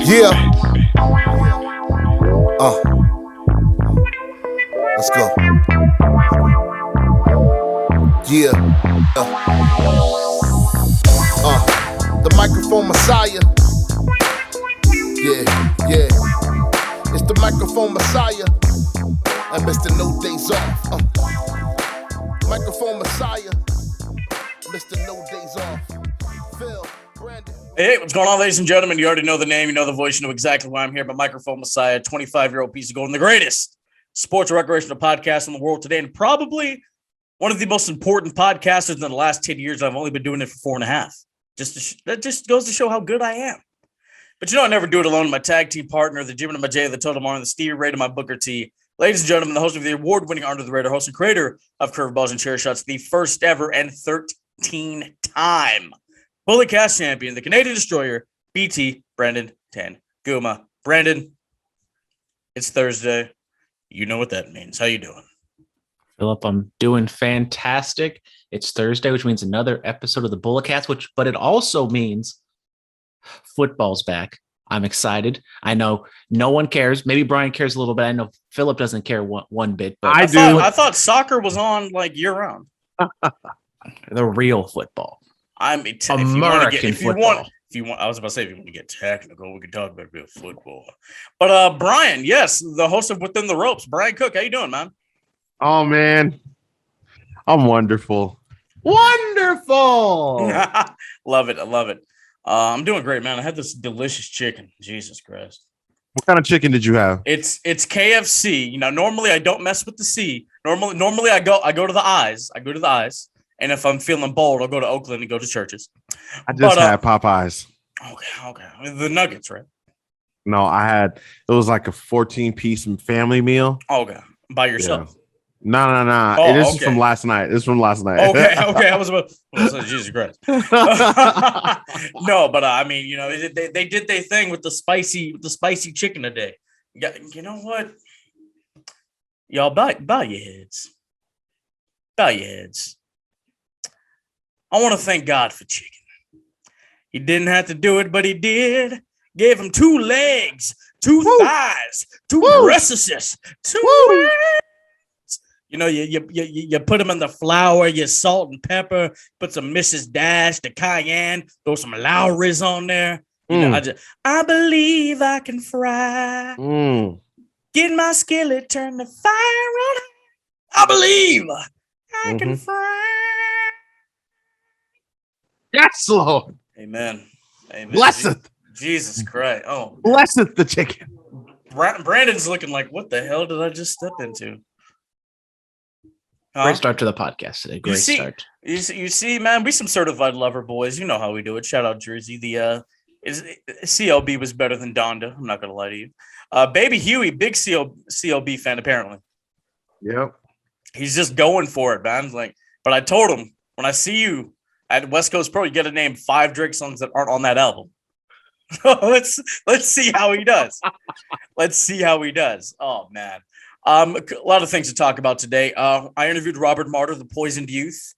Yeah. Let's go. Yeah. The microphone messiah. Yeah. It's the microphone messiah. And Mr. No Days Off. Microphone messiah. Mr. No Days Off. Phil, Brandon. Hey, what's going on, ladies and gentlemen? You already know the name, you know the voice, you know exactly why I'm here. But Microphone Messiah, 25-year-old piece of gold, and the greatest sports recreational podcast in the world today, and probably one of the most important podcasters in the last 10 years. I've only been doing it for 4.5. That just goes to show how good I am. But you know, I never do it alone. My tag team partner, the Jim and my J, the Total Mar, and the Stevie Ray to my Booker T. Ladies and gentlemen, the host of the award-winning Under the Radar host and creator of Curveballs and Chair Shots, the first ever and 13-time Bully Cast champion, the Canadian Destroyer, BT Brandon Tanguma. Brandon, it's Thursday. You know what that means. How you doing? Phillip, I'm doing fantastic. It's Thursday, which means another episode of the Bullicats, but it also means football's back. I'm excited. I know no one cares. Maybe Brian cares a little bit. I know Phillip doesn't care one bit. But I thought soccer was on like year round. The real football. American football. If you want, I was about to say, if you want to get technical, we can talk about real football. But Brian, yes, the host of Within the Ropes, Brian Cook. How you doing, man? Oh man, I'm wonderful. Wonderful. Love it. I love it. I'm doing great, man. I had this delicious chicken. Jesus Christ. What kind of chicken did you have? It's KFC. You know, normally I don't mess with the C. Normally I go to the I's. I go to the I's. And if I'm feeling bold, I'll go to Oakland and go to Church's. I just had Popeyes. Okay. The nuggets, right? No, it was like a 14-piece family meal. Okay. By yourself? Yeah. No. Oh, this is from last night. Okay. I was about to say, Jesus Christ. No, but I mean, you know, they did their thing with the spicy chicken today. You know what? Y'all bow your heads. Bow your heads. I want to thank God for chicken. He didn't have to do it, but he did. Gave him 2 legs, 2 thighs, 2 breasts, 2 legs. You know, you put them in the flour, you salt and pepper, put some Mrs. Dash, the cayenne, throw some Lowry's on there. You know, I believe I can fry. Get my skillet, turn the fire on. I believe I can fry. Yes, Lord. Amen. Blesseth. Jesus Christ. Oh, blesseth the chicken. Brandon's looking like, what the hell did I just step into? Great start to the podcast today. Great start. You see, man, we some certified lover boys. You know how we do it. Shout out Jersey. The CLB was better than Donda. I'm not gonna lie to you. Baby Huey, big CLB fan apparently. Yep. He's just going for it, man. Like, but I told him, when I see you at West Coast Pro, you got to name 5 Drake songs that aren't on that album. let's see how he does. Oh man, a lot of things to talk about today. I interviewed Robert Martyr, the Poisoned Youth.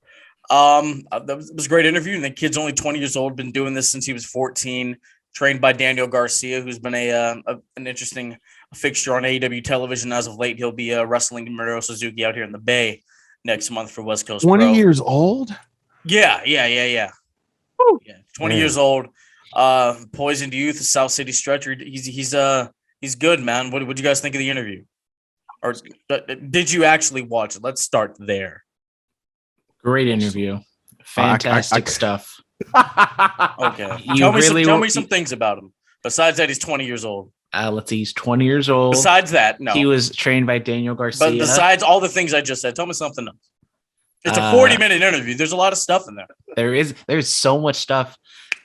That was a great interview. And the kid's only 20 years old, been doing this since he was 14. Trained by Daniel Garcia, who's been an interesting fixture on AEW television as of late. He'll be wrestling Minoru Suzuki out here in the Bay next month for West Coast. 20 years old. Yeah. Woo. Yeah, 20 years old. Poisoned Youth, South City Stretcher. He's good, man. What did you guys think of the interview? Or did you actually watch it? Let's start there. Great interview. Fantastic stuff. Okay. Tell me some things about him. Besides that, he's 20 years old. He's 20 years old. Besides that, no. He was trained by Daniel Garcia. But besides all the things I just said, tell me something else. It's a 40-minute interview. There's a lot of stuff in there. There's so much stuff.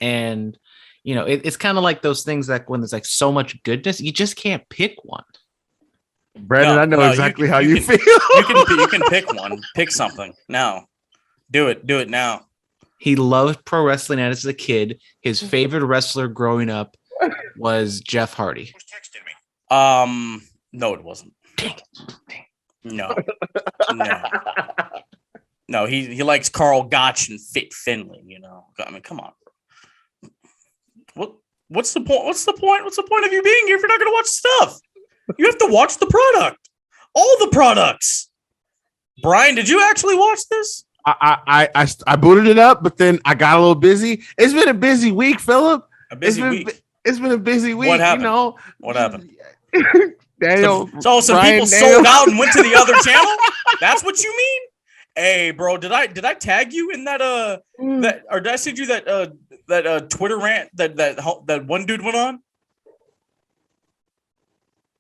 And, you know, it's kind of like those things that when there's like so much goodness, you just can't pick one. Brandon, I know exactly how you feel. You can pick one. Pick something now. Do it now. He loved pro wrestling as a kid. His favorite wrestler growing up was Jeff Hardy. Who's texting me? No, it wasn't. Dang. No. No, he likes Carl Gotch and Fit Finley, you know. I mean, come on. Bro. What's the point? What's the point? What's the point of you being here if you're not going to watch stuff? You have to watch the product. All the products. Brian, did you actually watch this? I booted it up, but then I got a little busy. It's been a busy week, Phillip. A busy week. It's been a busy week. What happened? You know What happened? Daniel. So some Brian people Daniel. sold out and went to the other channel. That's what you mean? Hey, bro, did I tag you in that or did I send you that Twitter rant that one dude went on?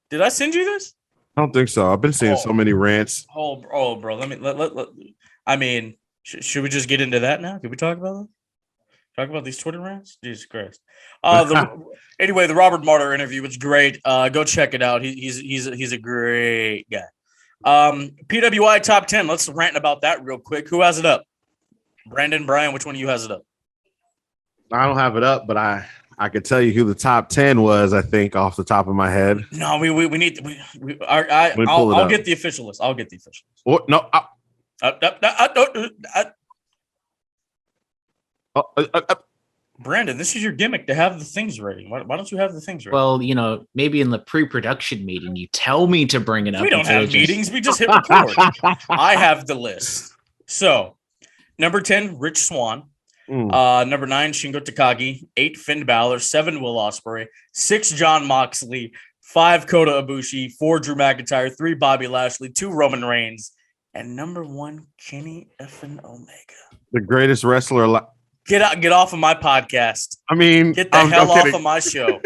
Did I send you this? I don't think so. I've been seeing so many rants. Oh, bro. Let I mean, should we just get into that now? Can we talk about that? Talk about these Twitter rants? Jesus Christ. Anyway, the Robert Martyr interview was great. Go check it out. He's a great guy. PWI top 10. Let's rant about that real quick. Who has it up? Brandon, Brian, which one of you has it up? I don't have it up, but I could tell you who the top 10 was, I think, off the top of my head. No, we need I'll get the official list. I'll get the official list. Or, no. Brandon, this is your gimmick to have the things ready. Why don't you have the things ready? Well, you know, maybe in the pre-production meeting, you tell me to bring it up. We don't have meetings. We just hit record. I have the list. So, number 10, Rich Swann. Number 9, Shingo Takagi. 8, Finn Balor. 7, Will Ospreay. 6, Jon Moxley. 5, Kota Ibushi. 4, Drew McIntyre. 3, Bobby Lashley. 2, Roman Reigns. And number 1, Kenny effing Omega. The greatest wrestler. Get off of my podcast. I mean, get the hell off of my show.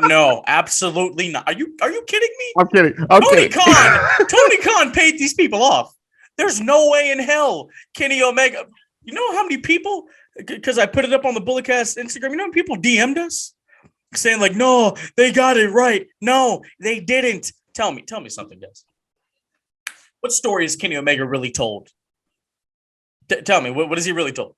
No, absolutely not. Are you kidding me? I'm kidding. Tony Khan paid these people off. There's no way in hell Kenny Omega. You know how many people? Because I put it up on the Bulletcast Instagram. You know how many people DM'd us saying like, "No, they got it right. No, they didn't." Tell me something, guys. What story is Kenny Omega really told? Tell me, what is he really told?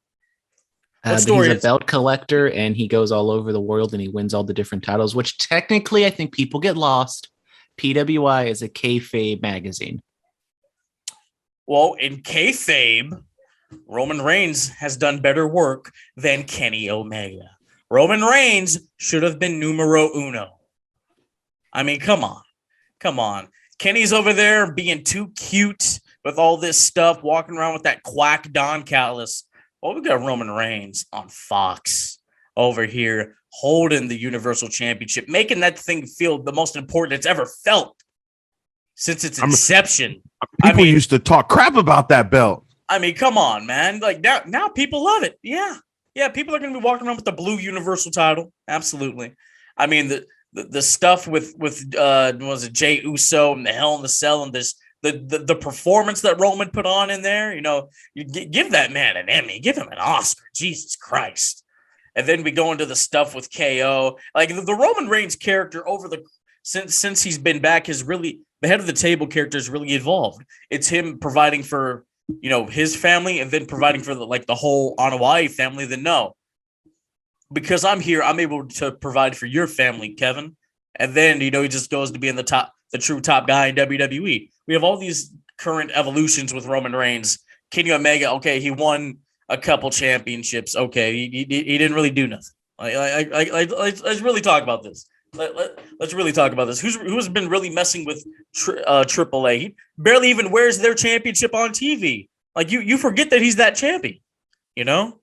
He's a belt collector, and he goes all over the world, and he wins all the different titles, which technically I think people get lost. PWI is a kayfabe magazine. Well, in kayfabe, Roman Reigns has done better work than Kenny Omega. Roman Reigns should have been numero uno. I mean, come on. Kenny's over there being too cute with all this stuff, walking around with that quack Don Callis. Well, we got Roman Reigns on Fox over here holding the Universal Championship, making that thing feel the most important it's ever felt since its inception. People used to talk crap about that belt. I mean, come on, man. Like now people love it. Yeah, people are going to be walking around with the blue Universal title. Absolutely. I mean, the stuff with was it Jey Uso and the Hell in the Cell and this. The performance that Roman put on in there, you know, you give that man an Emmy, give him an Oscar, Jesus Christ. And then we go into the stuff with KO. Like the Roman Reigns character since he's been back has really, the head of the table character has really evolved. It's him providing for, you know, his family and then providing for the whole Anoa'i family. Then no, because I'm here, I'm able to provide for your family, Kevin. And then, you know, he just goes to being the true top guy in WWE. We have all these current evolutions with Roman Reigns. Kenny Omega, okay, he won a couple championships. Okay, he didn't really do nothing. Let's really talk about this. Let's really talk about this. Who's been really messing with AAA? He barely even wears their championship on TV. Like you forget that he's that champion. You know,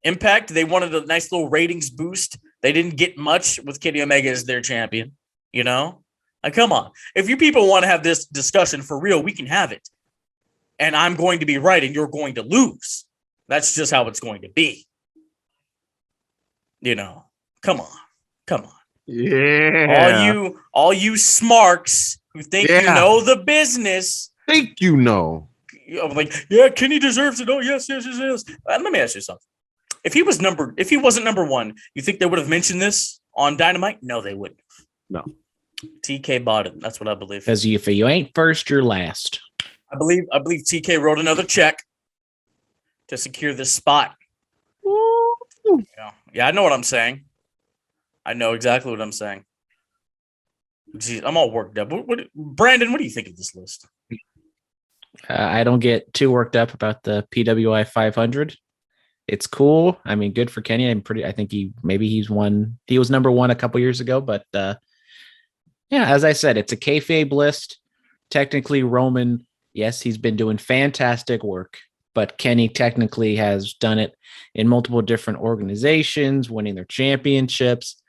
Impact, they wanted a nice little ratings boost. They didn't get much with Kenny Omega as their champion. You know. Like, come on. If you people want to have this discussion for real, we can have it. And I'm going to be right and you're going to lose. That's just how it's going to be. You know, come on. Yeah. All you smarks who think you know the business. Think you know. I'm like, yeah, Kenny deserves it. Oh, yes. Let me ask you something. If he wasn't number 1, you think they would have mentioned this on Dynamite? No, they wouldn't. No. TK bought it. That's what I believe. Because if you ain't first, you're last. I believe TK wrote another check to secure this spot. Yeah, I know what I'm saying. I know exactly what I'm saying. Jeez, I'm all worked up. Brandon, what do you think of this list? I don't get too worked up about the PWI 500. It's cool. I mean, good for Kenny. I think he was number one a couple years ago, but yeah, as I said, it's a kayfabe list. Technically, Roman, yes, he's been doing fantastic work, but Kenny technically has done it in multiple different organizations, winning their championships.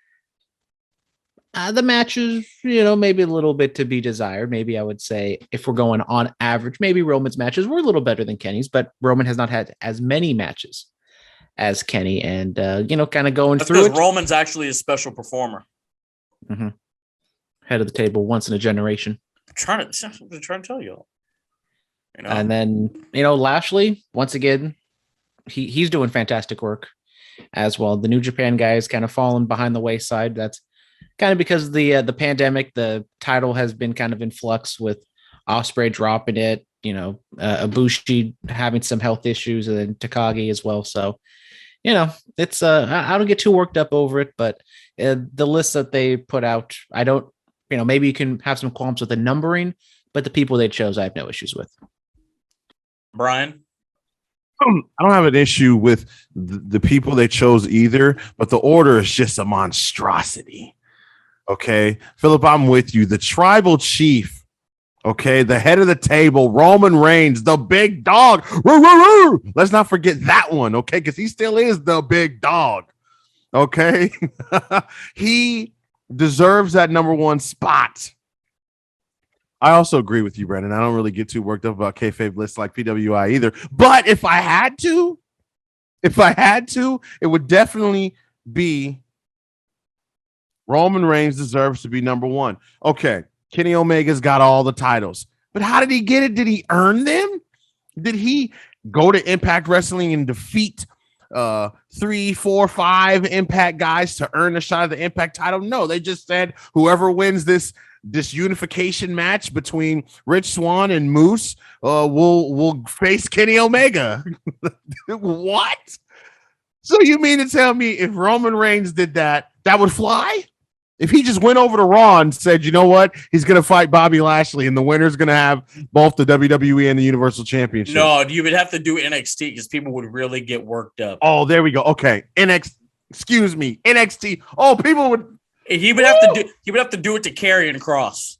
The matches, maybe a little bit to be desired. Maybe I would say if we're going on average, maybe Roman's matches were a little better than Kenny's, but Roman has not had as many matches as Kenny, and kind of going That's through it. Roman's actually a special performer. Mm-hmm. Head of the table, once in a generation. I'm trying to tell you all. And then Lashley, once again, he's doing fantastic work as well. The New Japan guys kind of fallen behind the wayside. That's kind of because of the pandemic. The title has been kind of in flux with Ospreay dropping it, Ibushi having some health issues, and then Takagi as well. So, it's I don't get too worked up over it, but the list that they put out, I don't, maybe you can have some qualms with the numbering, but the people they chose, I have no issues with. Brian? I don't have an issue with the people they chose either, but the order is just a monstrosity. Okay, Phillip, I'm with you. The tribal chief, okay, the head of the table, Roman Reigns, the big dog. Roo, roo, roo. Let's not forget that one, okay, because he still is the big dog. Okay, he deserves that number one spot. I also agree with you, Brandon. I don't really get too worked up about kayfabe lists like PWI either. But if I had to, it would definitely be Roman Reigns deserves to be number one. Okay, Kenny Omega's got all the titles. But how did he get it? Did he earn them? Did he go to Impact Wrestling and defeat 3, 4, 5 Impact guys to earn a shot at the Impact title? No, they just said whoever wins this unification match between Rich Swann and Moose will face Kenny Omega. What? So you mean to tell me if Roman Reigns did that would fly? If he just went over to Raw and said, you know what, he's going to fight Bobby Lashley and the winner's going to have both the WWE and the Universal Championship. No, you would have to do NXT because people would really get worked up. Oh, there we go. Okay. NXT. Oh, people would. He would have to do it to Karrion Kross.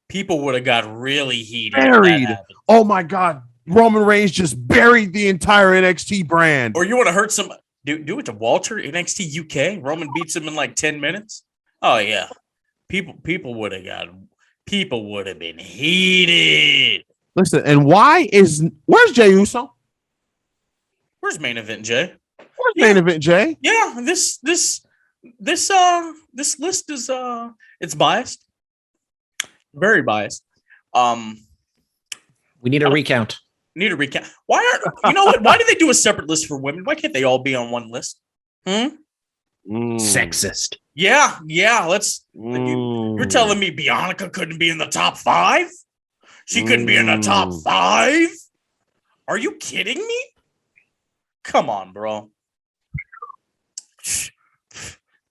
People would have got really heated. Buried. Oh my God. Roman Reigns just buried the entire NXT brand. Or you want to hurt some do it to Walter, NXT UK. Roman beats him in like 10 minutes. Oh yeah. People would have been heated. Listen, and where's Jey Uso? Where's main event Jay? Main event Jay? Yeah, this list is it's biased. Very biased. We need a recount. Why why do they do a separate list for women? Why can't they all be on one list? Sexist. Yeah. You're telling me Bianca couldn't be in the top 5? She couldn't be in the top 5? Are you kidding me? Come on, bro.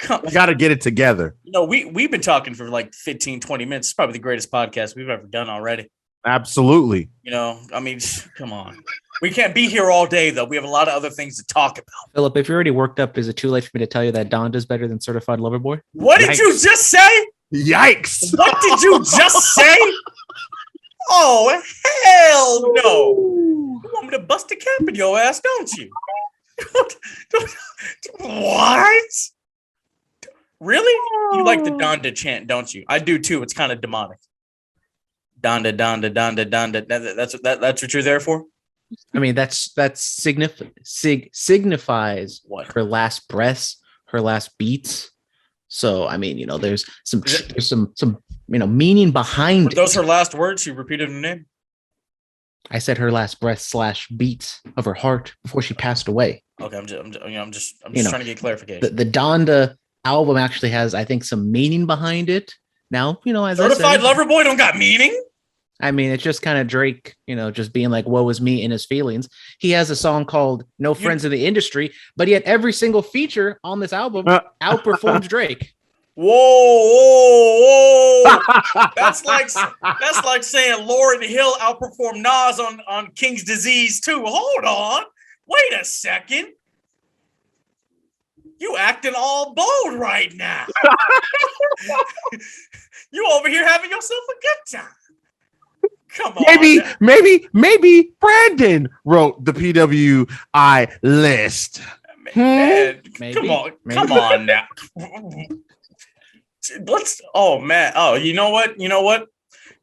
I got to get it together. We've been talking for like 15, 20 minutes. It's probably the greatest podcast we've ever done already. Absolutely. Come on. We can't be here all day, though. We have a lot of other things to talk about. Phillip, if you're already worked up, is it too late for me to tell you that Donda's better than Certified Lover Boy? What did you just say? Yikes. What did you just say? Oh, hell no. You want me to bust a cap in your ass, don't you? What? Really? You like the Donda chant, don't you? I do, too. It's kind of demonic. Donda. That's what you're there for? I mean, that's signifies what? Her last breaths, her last beats. So, I mean, there's some meaning behind Were those her last words? She repeated her name? I said her last breath / beats of her heart before she passed away. Okay, I'm just trying to get clarification. The Donda album actually has, I think, some meaning behind it. Now, as Certified Lover Boy don't got meaning. I mean, it's just kind of Drake, just being like, woe is me in his feelings. He has a song called No Friends in the Industry, but yet every single feature on this album outperforms Drake. Whoa. That's like saying Lauryn Hill outperformed Nas on King's Disease too. Hold on. Wait a second. You acting all bold right now. You over here having yourself a good time. Come on. Maybe Brandon wrote the PWI list. Man, Maybe. Come on now. Oh man. Oh, you know what?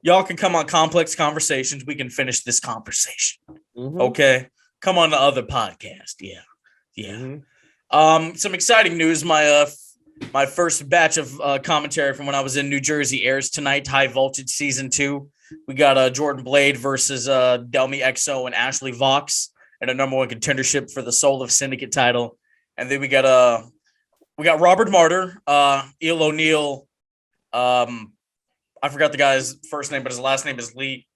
Y'all can come on Complex Conversations. We can finish this conversation. Mm-hmm. Okay. Come on the other podcast. Yeah. Some exciting news. My first batch of commentary from when I was in New Jersey airs tonight. High Voltage Season 2. We got Jordan Blade versus Delmi XO and Ashley Vox and a number one contendership for the Soul of Syndicate title. And then we got Robert Martyr, Eel O'Neill. I forgot the guy's first name, but his last name is Lee,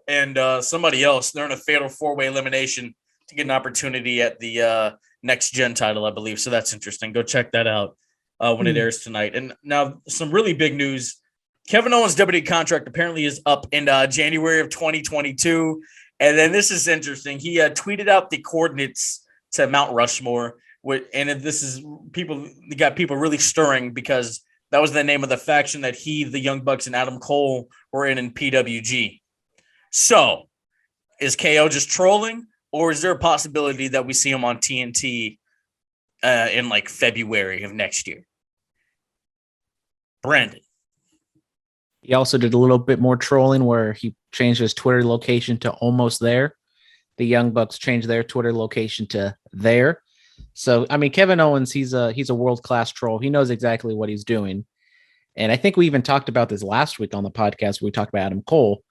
and somebody else. They're in a fatal 4-way elimination to get an opportunity at the Next Gen title, I believe. So that's interesting. Go check that out when it airs tonight. And now some really big news. Kevin Owens' WWE contract apparently is up in January of 2022. And then this is interesting. He tweeted out the coordinates to Mount Rushmore. And this is got people really stirring because that was the name of the faction that he, the Young Bucks, and Adam Cole were in PWG. So is KO just trolling, or is there a possibility that we see him on TNT in like February of next year? Brandon. He also did a little bit more trolling where he changed his Twitter location to almost there. The Young Bucks changed their Twitter location to there. So, I mean, Kevin Owens, he's a world-class troll. He knows exactly what he's doing. And I think we even talked about this last week on the podcast where we talked about Adam Cole.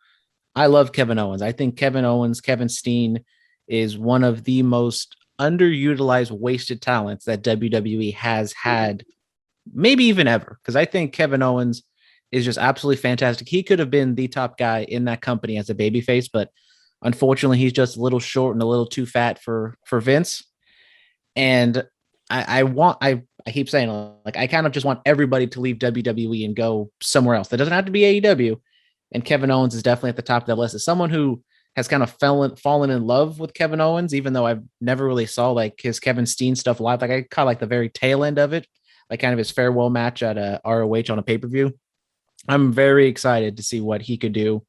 I love Kevin Owens. I think Kevin Owens, Kevin Steen is one of the most underutilized, wasted talents that WWE has had, maybe even ever. Because I think Kevin Owens is just absolutely fantastic. He could have been the top guy in that company as a babyface, but unfortunately, he's just a little short and a little too fat for Vince. And I keep saying, like, I kind of just want everybody to leave WWE and go somewhere else. That doesn't have to be AEW. And Kevin Owens is definitely at the top of that list. As someone who has kind of fallen in love with Kevin Owens, even though I've never really saw like his Kevin Steen stuff live. Like I caught like the very tail end of it, like kind of his farewell match at ROH on a pay-per-view. I'm very excited to see what he could do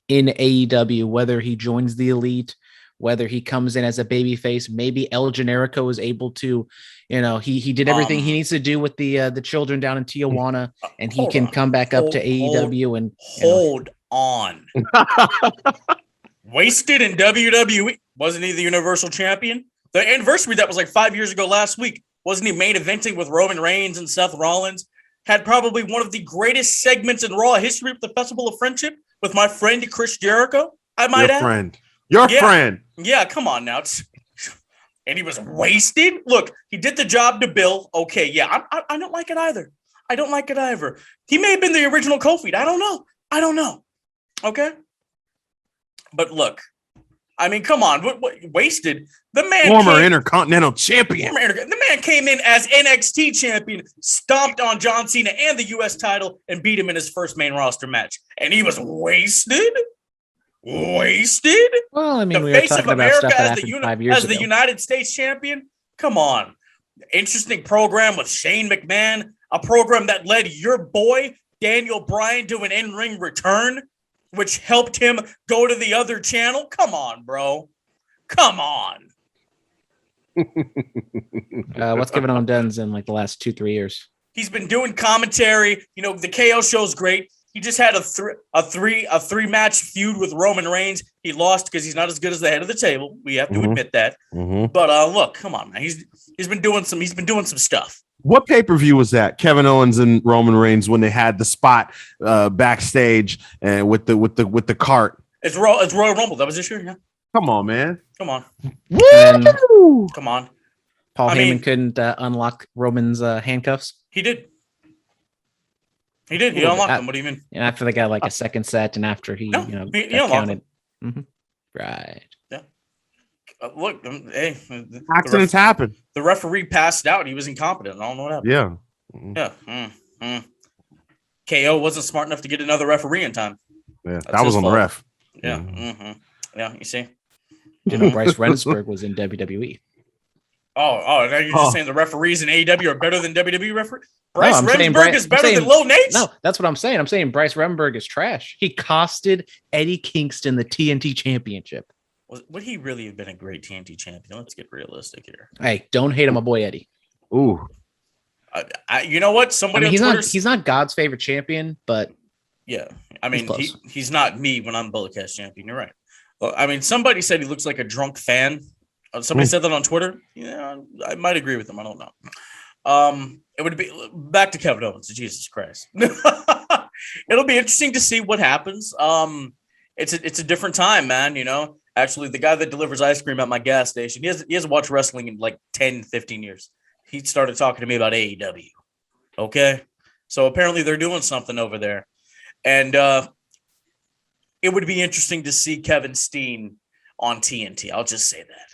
in AEW, whether he joins the Elite, whether he comes in as a babyface. Maybe El Generico is able to, he did everything he needs to do with the children down in Tijuana, and he can come back up to AEW and hold on. Wasted in WWE. Wasn't he the Universal Champion? The anniversary that was like 5 years ago last week. Wasn't he main eventing with Roman Reigns and Seth Rollins? Had probably one of the greatest segments in Raw history with the Festival of Friendship with my friend Chris Jericho. I might add. Your friend. Yeah, come on now. And he was wasted. Look, he did the job to Bill. Okay, yeah, I don't like it either. I don't like it either. He may have been the original Kofi. I don't know. Okay? But look, I mean, come on. What wasted? The man former Intercontinental Champion. The man came in as NXT champion, stomped on John Cena and the U.S. title, and beat him in his first main roster match. And he was wasted? Wasted? Well, I mean, the face of America as the United States champion? Come on. Interesting program with Shane McMahon, a program that led your boy, Daniel Bryan, to an in-ring return, which helped him go to the other channel. Come on, bro. Come on. What's Kevin Owens done in like the last 2-3 years? He's been doing commentary. The KO show's great. He just had a three match feud with Roman Reigns. He lost because he's not as good as the head of the table. We have to admit that. Mm-hmm. But look, come on, man. He's been doing some stuff. What pay-per-view was that? Kevin Owens and Roman Reigns when they had the spot backstage and with the cart. It's Royal Rumble. That was this year, yeah. Come on, man. Come on. Woo! Come on. Paul Heyman couldn't unlock Roman's handcuffs. He did. He unlocked them. What do you mean? And after they got like a second set, and after he counted. Mm-hmm. Right. Yeah. Look, hey, accidents happen. The referee passed out. He was incompetent. I don't know what happened. Yeah. Mm-hmm. Yeah. KO wasn't smart enough to get another referee in time. Yeah, that was on fault. The ref. Yeah. Mm-hmm. Yeah. You see. You know, Bryce Remsburg was in WWE. Oh, now you're just saying the referees in AEW are better than WWE referees? I'm saying Remsburg is better than Lil Nate? No, that's what I'm saying. I'm saying Bryce Remsburg is trash. He costed Eddie Kingston the TNT Championship. Would he really have been a great TNT champion? Let's get realistic here. Hey, don't hate on my boy Eddie. Ooh. You know what? Somebody on Twitter... he's not God's favorite champion, but... Yeah. I mean, he's not me when I'm Bulletcast champion. You're right. Well, I mean, somebody said he looks like a drunk fan. Somebody said that on Twitter. Yeah, I might agree with them. I don't know. It would be back to Kevin Owens. Jesus Christ. It'll be interesting to see what happens. It's a different time, man. You know, actually, the guy that delivers ice cream at my gas station, he hasn't watched wrestling in like 10, 15 years. He started talking to me about AEW. Okay. So apparently they're doing something over there. And it would be interesting to see Kevin Steen on TNT. I'll just say that.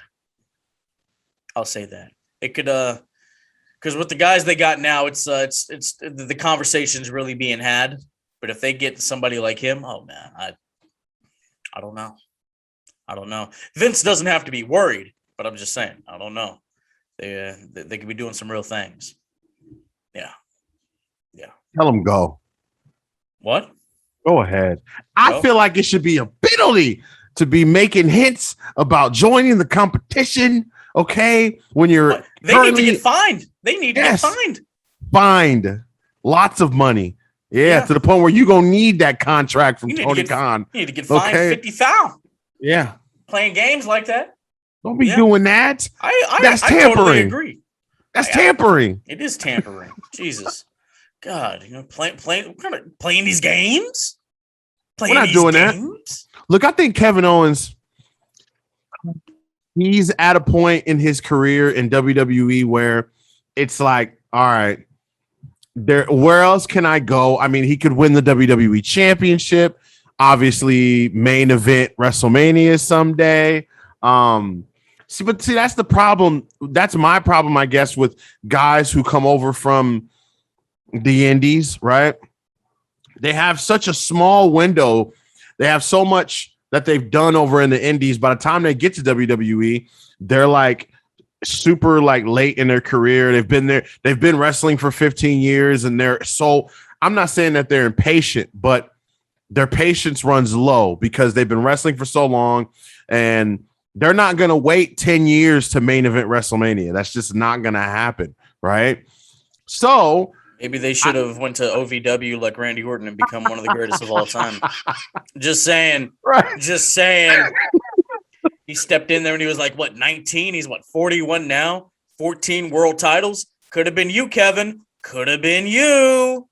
I'll say that. It could because with the guys they got now, it's the conversation's really being had. But if they get somebody like him, oh man, I don't know. I don't know. Vince doesn't have to be worried, but I'm just saying, I don't know. They could be doing some real things. Yeah. Tell him go. What? Go ahead. I feel like it should be a penalty to be making hints about joining the competition. Okay, when you're they need to get fined. They need to get fined. Fined. Lots of money. Yeah, to the point where you're gonna need that contract from Tony Khan. You need to get fined 50,000. Yeah. Playing games like that. Don't be doing that. That's tampering. I totally agree. That's tampering. It is tampering. Jesus. God, you know, playing these games? We're not doing that. Look, I think Kevin Owens, he's at a point in his career in WWE where it's like, all right, where else can I go? I mean, he could win the WWE Championship, obviously main event WrestleMania someday. But that's the problem. That's my problem, I guess, with guys who come over from the indies, right? They have such a small window. They have so much that they've done over in the indies. By the time they get to WWE, they're like super like late in their career. They've been there. They've been wrestling for 15 years and I'm not saying that they're impatient, but their patience runs low because they've been wrestling for so long and they're not going to wait 10 years to main event WrestleMania. That's just not going to happen. Right. So maybe they should have went to OVW like Randy Orton and become one of the greatest of all time. Just saying. Right. Just saying. He stepped in there and he was like, 19? He's 41 now? 14 world titles? Could have been you, Kevin. Could have been you.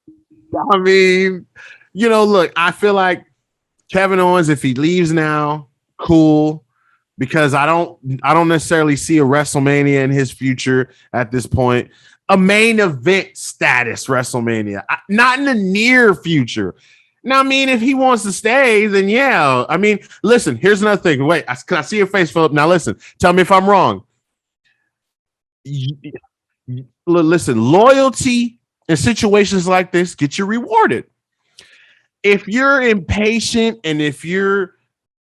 I mean, look, I feel like Kevin Owens, if he leaves now, cool. Because I don't necessarily see a WrestleMania in his future at this point. A main event status WrestleMania, not in the near future. Now, I mean, if he wants to stay, then yeah. I mean, listen, here's another thing. Wait, can I see your face, Phillip? Now, listen, tell me if I'm wrong. Listen, loyalty in situations like this get you rewarded. If you're impatient and if you're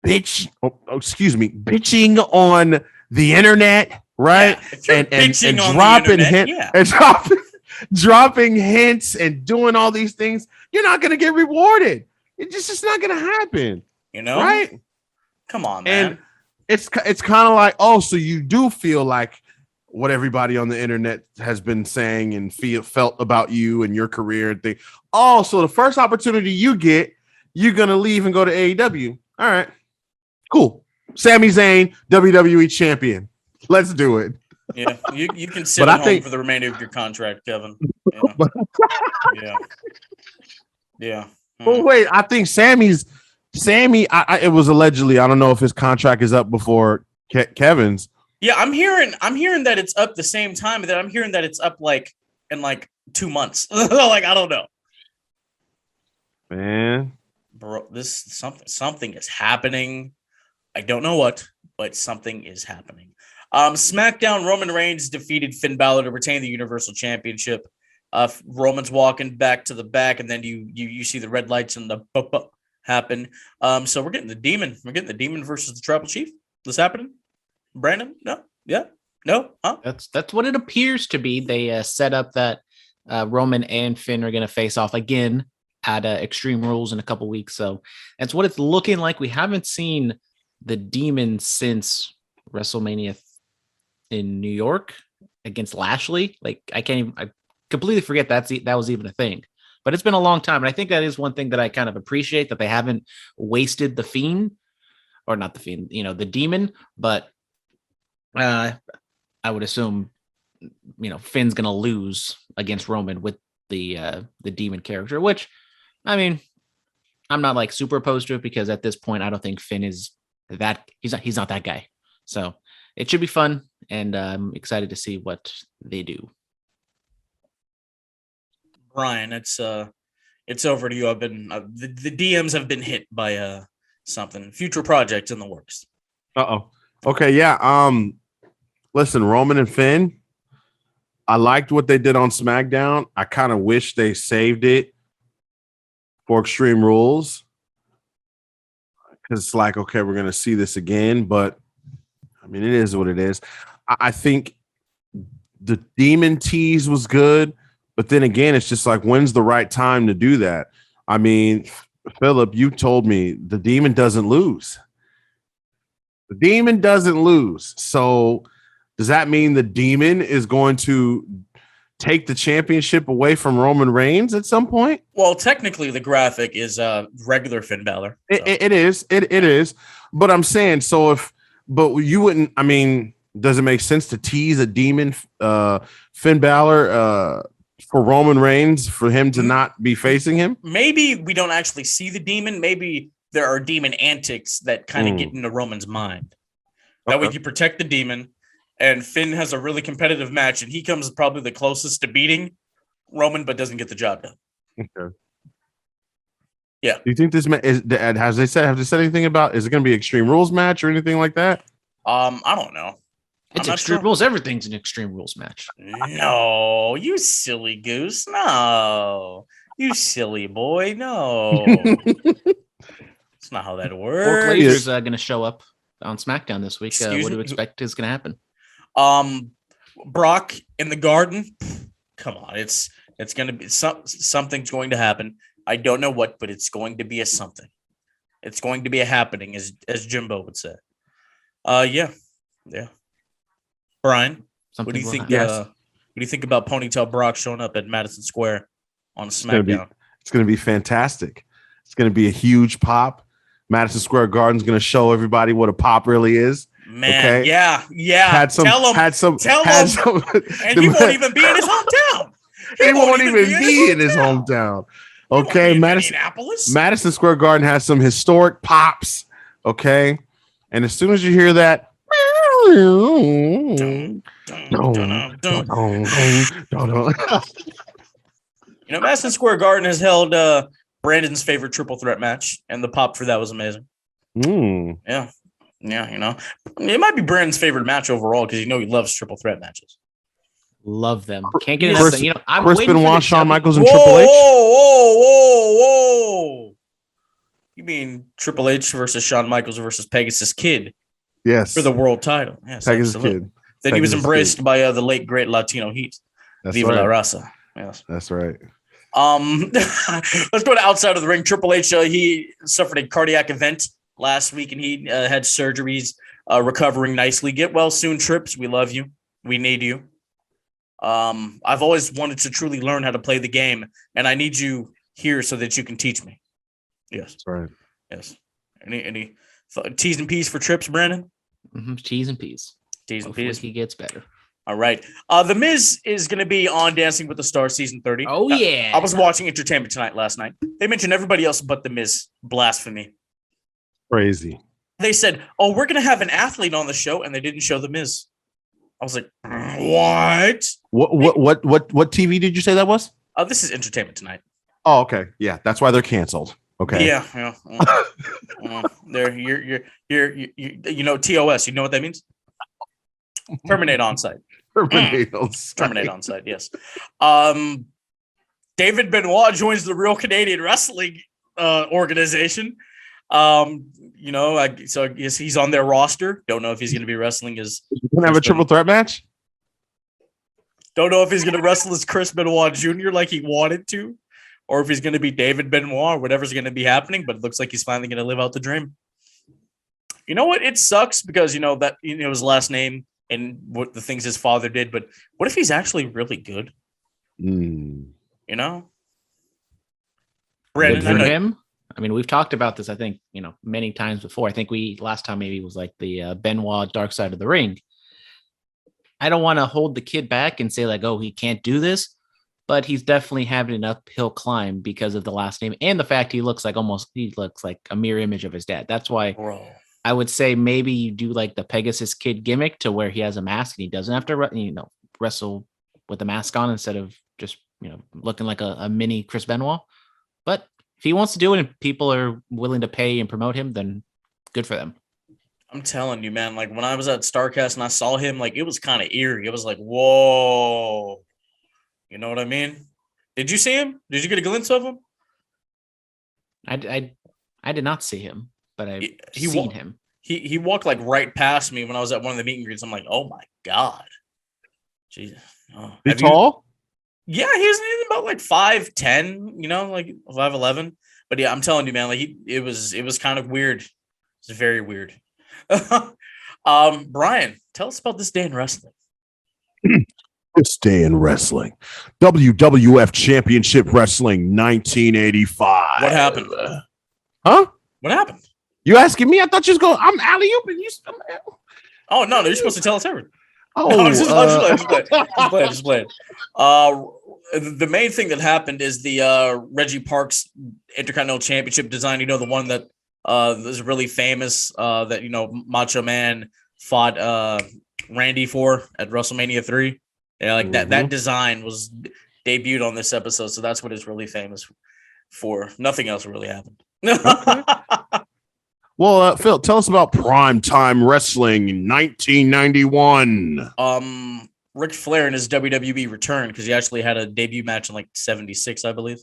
bitching on the internet, right? Yeah, and dropping hints, dropping hints and doing all these things, you're not going to get rewarded. It's just not going to happen. Right? Come on, man. And it's kind of like, oh, so you do feel like what everybody on the internet has been saying and felt about you and your career and thing. Oh, so the first opportunity you get, you're going to leave and go to AEW. All right. Cool. Sami Zayn, WWE champion. Let's do it. Yeah, you can sit at home for the remainder of your contract, Kevin. Yeah. Well, wait, I think Sammy. It was allegedly. I don't know if his contract is up before Kevin's. Yeah, I'm hearing that it's up the same time, but then I'm hearing that it's up in 2 months. I don't know. Man, bro, something is happening. I don't know what, but something is happening. SmackDown, Roman Reigns defeated Finn Balor to retain the Universal Championship. Roman's walking back to the back, and then you see the red lights and the happen. So we're getting the Demon. We're getting the Demon versus the Tribal Chief. This happening? Brandon? No. Yeah. No. Huh? That's what it appears to be. They set up that Roman and Finn are going to face off again at Extreme Rules in a couple weeks. So that's what it's looking like. We haven't seen the Demon since WrestleMania in New York against Lashley. Like I completely forget that was even a thing. But it's been a long time. And I think that is one thing that I kind of appreciate, that they haven't wasted the Fiend, or not the Fiend, the Demon. But I would assume, Finn's going to lose against Roman with the Demon character, which, I mean, I'm not like super opposed to it, because at this point, I don't think Finn is he's not that guy. So it should be fun. And I'm excited to see what they do. Brian, it's over to you. I've been the DMs have been hit by something, future projects in the works. Okay, yeah. Listen, Roman and Finn, I liked what they did on SmackDown. I kind of wish they saved it for Extreme Rules, because it's like, okay, we're gonna see this again, but I mean, it is what it is. I think the Demon tease was good. But then again, it's just like, when's the right time to do that? I mean, Phillip, you told me the Demon doesn't lose. The Demon doesn't lose. So does that mean the Demon is going to take the championship away from Roman Reigns at some point? Well, technically, the graphic is regular Finn Balor. So. It is. But I'm saying, but you wouldn't, I mean, does it make sense to tease a Demon, Finn Balor, for Roman Reigns, for him to not be facing him? Maybe we don't actually see the Demon. Maybe there are Demon antics that kind of get into Roman's mind. That way you protect the Demon, and Finn has a really competitive match, and he comes probably the closest to beating Roman, but doesn't get the job done. Okay. Yeah. Do you think this have they said anything about, is it going to be Extreme Rules match or anything like that? I don't know. It's Extreme Rules. Everything's an Extreme Rules match. No, you silly goose. No, you silly boy. No, it's not how that works. Brock Lesnar's going to show up on SmackDown this week. What do you expect is going to happen? Brock in the Garden. Come on, it's going to be something's going to happen. I don't know what, but it's going to be a something. It's going to be a happening, as Jimbo would say. Yeah. Brian, what do you think? What do you think about Ponytail Brock showing up at Madison Square on SmackDown? It's going to be fantastic. It's going to be a huge pop. Madison Square Garden's going to show everybody what a pop really is. Man, okay? Yeah. Tell him. And he won't even be in his hometown. He won't even be in his hometown. Okay, Madison Square Garden has some historic pops. Okay, and as soon as you hear that, Madison Square Garden has held Brandon's favorite triple threat match, and the pop for that was amazing. Yeah, it might be Brandon's favorite match overall, because he loves triple threat matches. Love them. Can't get enough. I'm Chris waiting Benoit, for Shawn Michaels, and Triple H. Whoa! You mean Triple H versus Shawn Michaels versus Pegasus Kid? Yes, for the world title. Yes, Pegasus Kid. Then he was embraced by the late great Latino Heat. That's Viva right. la Raza. Yes, that's right. Let's go to outside of the ring. Triple H, he suffered a cardiac event last week, and he had surgeries, recovering nicely. Get well soon, Trips. We love you. We need you. I've always wanted to truly learn how to play the game, and I need you here so that you can teach me. Yes, that's right. Yes. Any T's and P's for Trips, Brandon? Mm-hmm. T's and P's. Hopefully he gets better. All right. The Miz is going to be on Dancing with the Stars season 30. Oh, yeah. I was watching Entertainment Tonight last night. They mentioned everybody else but the Miz. Blasphemy. Crazy. They said, "Oh, we're going to have an athlete on the show," and they didn't show the Miz. I was like, "What? What TV did you say that was?" This is Entertainment Tonight. Oh, okay. Yeah, that's why they're canceled. Okay. Yeah. They're you're TOS. You know what that means? Terminate on site. Terminate on site. Terminate on site. Yes. David Benoit joins the Real Canadian Wrestling organization. So I guess he's on their roster. Don't know if he's going to be wrestling as. You can have a triple threat match. Don't know if he's going to wrestle as Chris Benoit Jr. like he wanted to, or if he's going to be David Benoit or whatever's going to be happening. But it looks like he's finally going to live out the dream. You know what? It sucks because that his last name and what the things his father did. But what if he's actually really good? Mm. Brandon, Good for him. I mean, we've talked about this, I think, many times before. I think last time maybe was like the Benoit Dark Side of the Ring. I don't want to hold the kid back and say like, oh, he can't do this, but he's definitely having an uphill climb because of the last name and the fact he looks like a mirror image of his dad. That's why I would say maybe you do like the Pegasus Kid gimmick to where he has a mask and he doesn't have to, wrestle with a mask on instead of just, looking like a mini Chris Benoit. But if he wants to do it and people are willing to pay and promote him, then good for them. I'm telling you, man, like when I was at StarCast and I saw him, like it was kind of eerie. It was like, whoa. You know what I mean? Did you see him? Did you get a glimpse of him? I did not see him, but I've seen him. He walked like right past me when I was at one of the meet and greets. I'm like, oh my God. Jesus. Oh. He's tall? Yeah, he's about like 5'10", like 5'11". But yeah, I'm telling you, man, like it was kind of weird. It's very weird. Brian, tell us about this day in wrestling. This day in wrestling. WWF Championship Wrestling 1985. What happened? Huh? What happened? You asking me? I thought you was going, I'm alley-oop and you. Oh, no, you're supposed to tell us everything. Oh, Just play. The main thing that happened is the Reggie Parks Intercontinental Championship design. The one that is really famous. That Macho Man fought Randy for at WrestleMania 3. Yeah, like that design was debuted on this episode, so that's what it's really famous for. Nothing else really happened. Okay. Well, Phil, tell us about Primetime Wrestling in 1991. Ric Flair in his WWE return, because he actually had a debut match in like 76, I believe.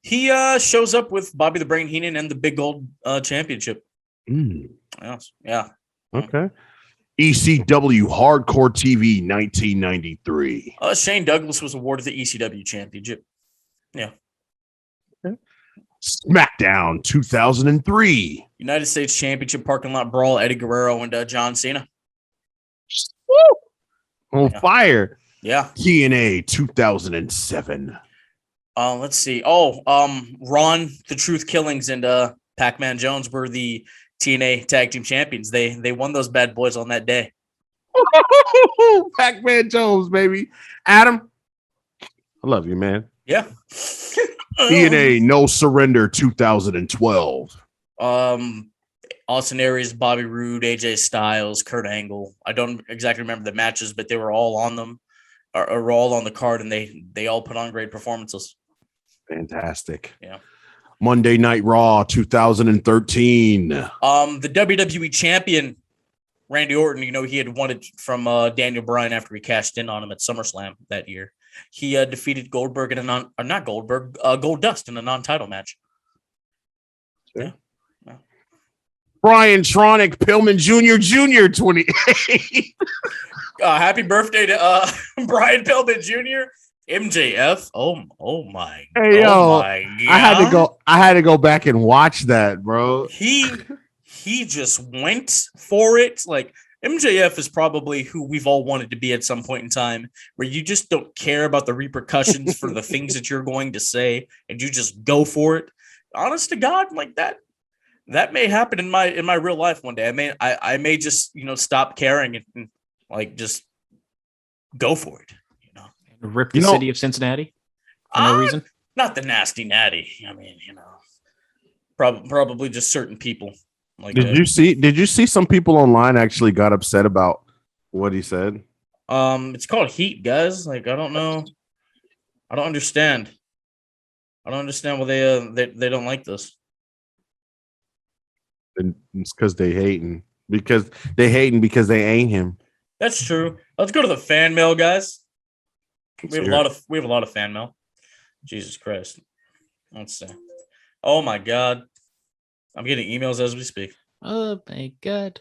He shows up with Bobby the Brain Heenan and the Big Gold Championship. Yes. Yeah. Okay. ECW Hardcore TV 1993. Shane Douglas was awarded the ECW Championship. Yeah. Okay. SmackDown 2003. United States Championship Parking Lot Brawl, Eddie Guerrero and John Cena. Woo! On fire. Yeah. TNA 2007. Let's see. Ron, the Truth Killings, and Pac-Man Jones were the TNA Tag Team Champions. They won those bad boys on that day. Pac-Man Jones, baby. Adam, I love you, man. Yeah. TNA No Surrender 2012. Austin Aries, Bobby Roode, AJ Styles, Kurt Angle. I don't exactly remember the matches, but they were all on them, or all on the card, and they all put on great performances. Fantastic. Yeah. Monday Night Raw 2013. The WWE champion Randy Orton, he had won it from Daniel Bryan after he cashed in on him at SummerSlam that year. He defeated Goldberg in Goldust in a non-title match. Sure. Yeah. Brian Tronic Pillman Jr. 28. Happy birthday to Brian Pillman Jr. MJF. Oh my. Hey, oh my God. I had to go back and watch that, bro. He just went for it. Like, MJF is probably who we've all wanted to be at some point in time, where you just don't care about the repercussions for the things that you're going to say, and you just go for it. Honest to God, like that may happen in my real life one day. I may just stop caring and like just go for it. Rip the city of Cincinnati for no reason. Not the nasty natty. Probably just certain people. Like, did you see some people online actually got upset about what he said? It's called heat, guys. Like, I don't know. I don't understand. I don't understand why they don't like this. It's because they hating. Because they ain't him. That's true. Let's go to the fan mail, guys. We have a lot of fan mail. Jesus Christ. Let's see. Oh my God. I'm getting emails as we speak. Oh my god.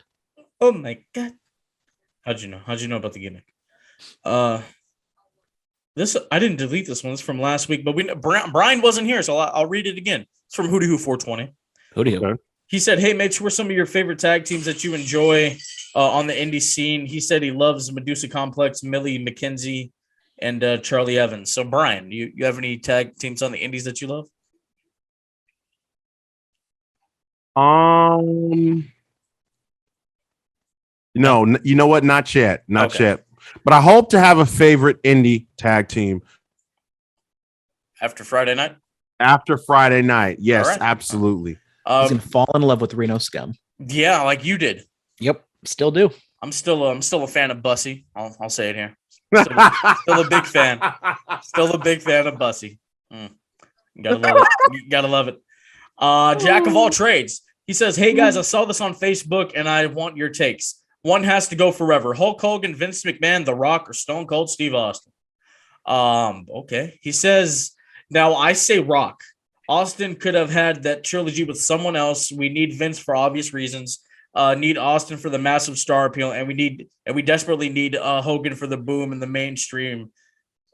Oh my god. How'd you know? How'd you know about the gimmick? This I didn't delete this one. It's from last week, but Brian wasn't here, so I'll read it again. It's from Hootie Who 420. Hootie Who. Okay. He said, "Hey, Mitch, who are some of your favorite tag teams that you enjoy on the indie scene?" He said he loves Medusa Complex, Millie McKenzie, and Charlie Evans. So, Brian, you have any tag teams on the indies that you love? No, you know what? Not yet. Not Okay. yet. But I hope to have a favorite indie tag team After Friday night? after Friday night. Yes, All right. absolutely. He's gonna fall in love with Reno Scum. Yeah, like you did. Yep, still do. I'm still a fan of Bussy. I'll say it here. Still a big fan. Still a big fan of Bussy. Gotta love it. You gotta love it. Jack of all trades. He says, "Hey guys, I saw this on Facebook and I want your takes. One has to go forever. Hulk Hogan, Vince McMahon, The Rock, or Stone Cold Steve Austin." Okay. He says, "Now I say Rock. Austin could have had that trilogy with someone else. We need Vince for obvious reasons. Need Austin for the massive star appeal, and we desperately need Hogan for the boom in the mainstream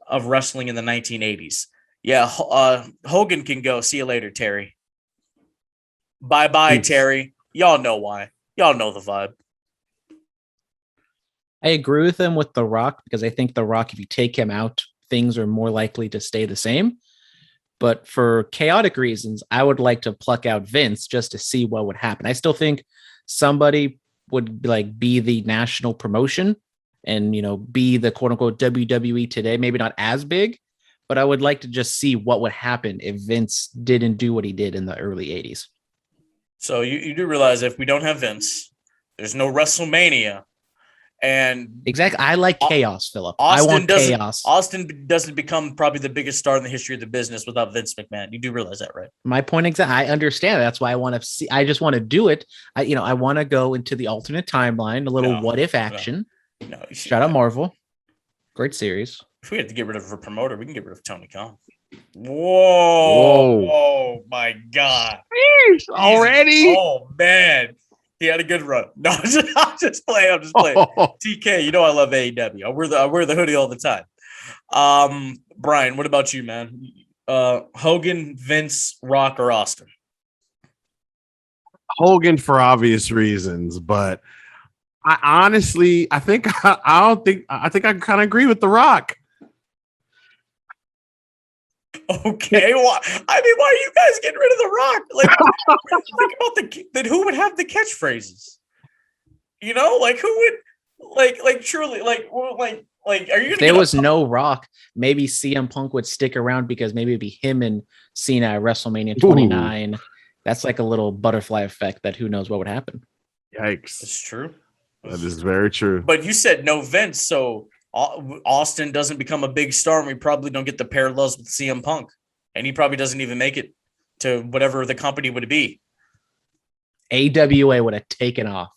of wrestling in the 1980s. Yeah, Hogan can go. See you later, Terry. Bye, Terry. Y'all know why. Y'all know the vibe." I agree with him with The Rock because I think The Rock, if you take him out, things are more likely to stay the same. But for chaotic reasons, I would like to pluck out Vince just to see what would happen. I still think somebody would be the national promotion and, be the quote unquote WWE today, maybe not as big, but I would like to just see what would happen if Vince didn't do what he did in the early 80s. So you do realize if we don't have Vince, there's no WrestleMania. And exactly, I like chaos, Phillip. I Austin want doesn't, chaos. Austin doesn't become probably the biggest star in the history of the business without Vince McMahon. You do realize that, right? My point exactly. I understand. That's why I want to see. I just want to do it. I want to go into the alternate timeline, a little what if action. No, shout out Marvel. Great series. If we have to get rid of a promoter, we can get rid of Tony Khan. Whoa! Oh my God! Already? Oh man! He had a good run. No, I'm just playing. TK, you know I love AEW. I wear the hoodie all the time. Brian, what about you, man? Hogan, Vince, Rock, or Austin? Hogan for obvious reasons, but I think I kind of agree with The Rock. Okay, well, I mean, why are you guys getting rid of The Rock? Like, think about who would have the catchphrases? Who would truly are you? If there was no Rock, maybe CM Punk would stick around because maybe it'd be him and Cena at WrestleMania 29. Ooh. That's like a little butterfly effect that who knows what would happen. Yikes! It's true. That is very true. But you said no Vince, so Austin doesn't become a big star, and we probably don't get the parallels with CM Punk, and he probably doesn't even make it to whatever the company would be. AWA would have taken off.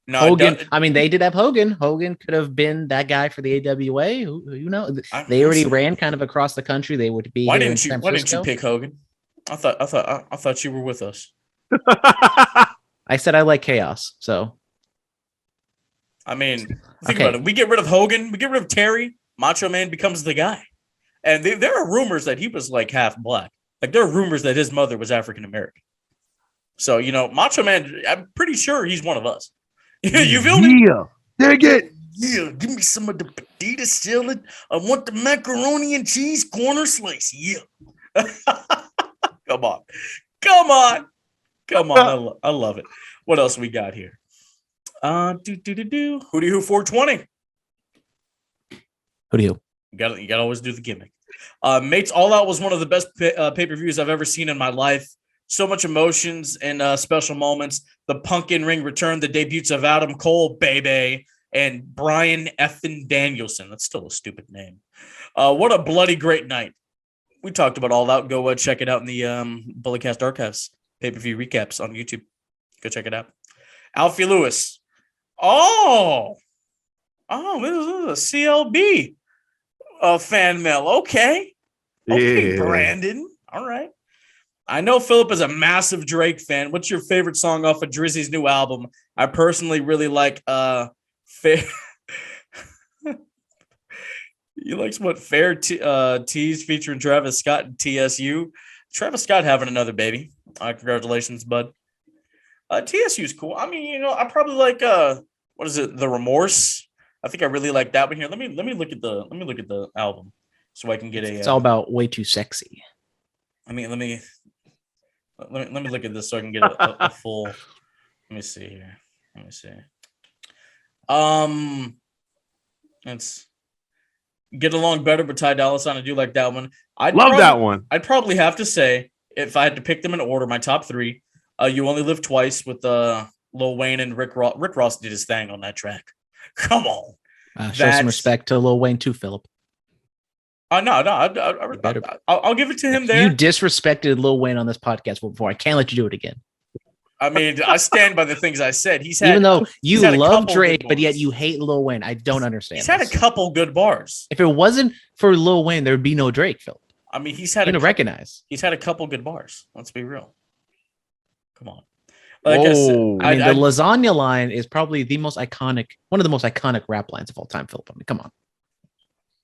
No, Hogan. I mean, they did have Hogan. Hogan could have been that guy for the AWA. Who knows? They already ran kind of across the country. They would be. Why didn't you pick Hogan? I thought you were with us. I said I like chaos. So. I mean, think about it. We get rid of Hogan. We get rid of Terry. Macho Man becomes the guy. And there are rumors that he was like half black. Like there are rumors that his mother was African American. So, Macho Man, I'm pretty sure he's one of us. You feel me? Yeah. Dig it. Yeah. Give me some of the potato salad. I want the macaroni and cheese corner slice. Yeah. Come on. I love it. What else we got here? Hootie Who 420. Hootie Who. You gotta always do the gimmick. Mates All Out was one of the best pay-per-views I've ever seen in my life. So much emotions and special moments. The Punk in ring return, the debuts of Adam Cole, Bebe, and Brian effing Danielson. That's still a stupid name. What a bloody great night. We talked about All Out. Go check it out in the Bulletcast Archives pay-per-view recaps on YouTube. Go check it out. Alfie Lewis. Oh, this is a CLB fan mail. Okay, yeah. Brandon. All right. I know Phillip is a massive Drake fan. What's your favorite song off of Drizzy's new album? I personally really like He likes what Fair Tease featuring Travis Scott and TSU. Travis Scott having another baby. Congratulations, bud. TSU is cool. I mean, I probably like what is it? The Remorse. I think I really like that one here. Let me look at the album so I can get It's all about Way Too Sexy. I mean, let me look at this so I can get a full. Let me see here. Let me see. Let's Get Along Better, but Ty Dolla $ign. I do like that one. That one. I'd probably have to say, if I had to pick them in order, my top three. You Only Live Twice with Lil Wayne and Rick Ross. Rick Ross did his thing on that track. Come on. Show some respect to Lil Wayne too, Phillip. No, I'll give it to him there. You disrespected Lil Wayne on this podcast before. I can't let you do it again. I mean, I stand by the things I said. Even though you love Drake, but yet you hate Lil Wayne. I don't understand. He's had a couple good bars. If it wasn't for Lil Wayne, there would be no Drake, Phillip. I mean, he's had recognize. He's had a couple good bars. Let's be real. Come on. Like I said, the lasagna line is probably one of the most iconic rap lines of all time, Phillip. I mean, come on.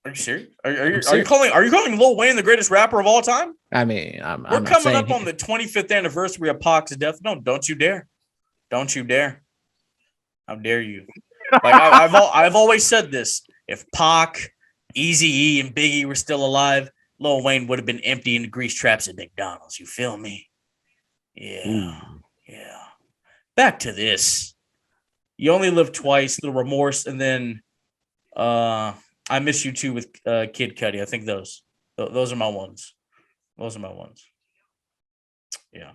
Are you serious? Are you calling Lil Wayne the greatest rapper of all time? I mean, we're coming up on the 25th anniversary of Pac's death. No, don't you dare! Don't you dare! How dare you? Like I've always said this: if Pac, Eazy-E, and Biggie were still alive, Lil Wayne would have been empty in the grease traps at McDonald's. You feel me? Yeah. Back to this. You Only Live Twice, The Remorse, and then I Miss You Too with Kid Cudi. I think those are my ones. Yeah.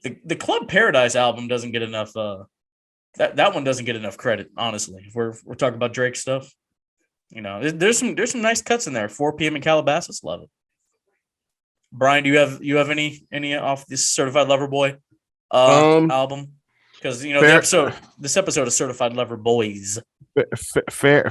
The Club Paradise album doesn't get enough that one doesn't get enough credit, honestly. If we're talking about Drake stuff. There's some nice cuts in there. 4 p.m. in Calabasas, love it. Brian, do you have any off this Certified Lover Boy album? Because this episode is Certified Lover Boys. Fair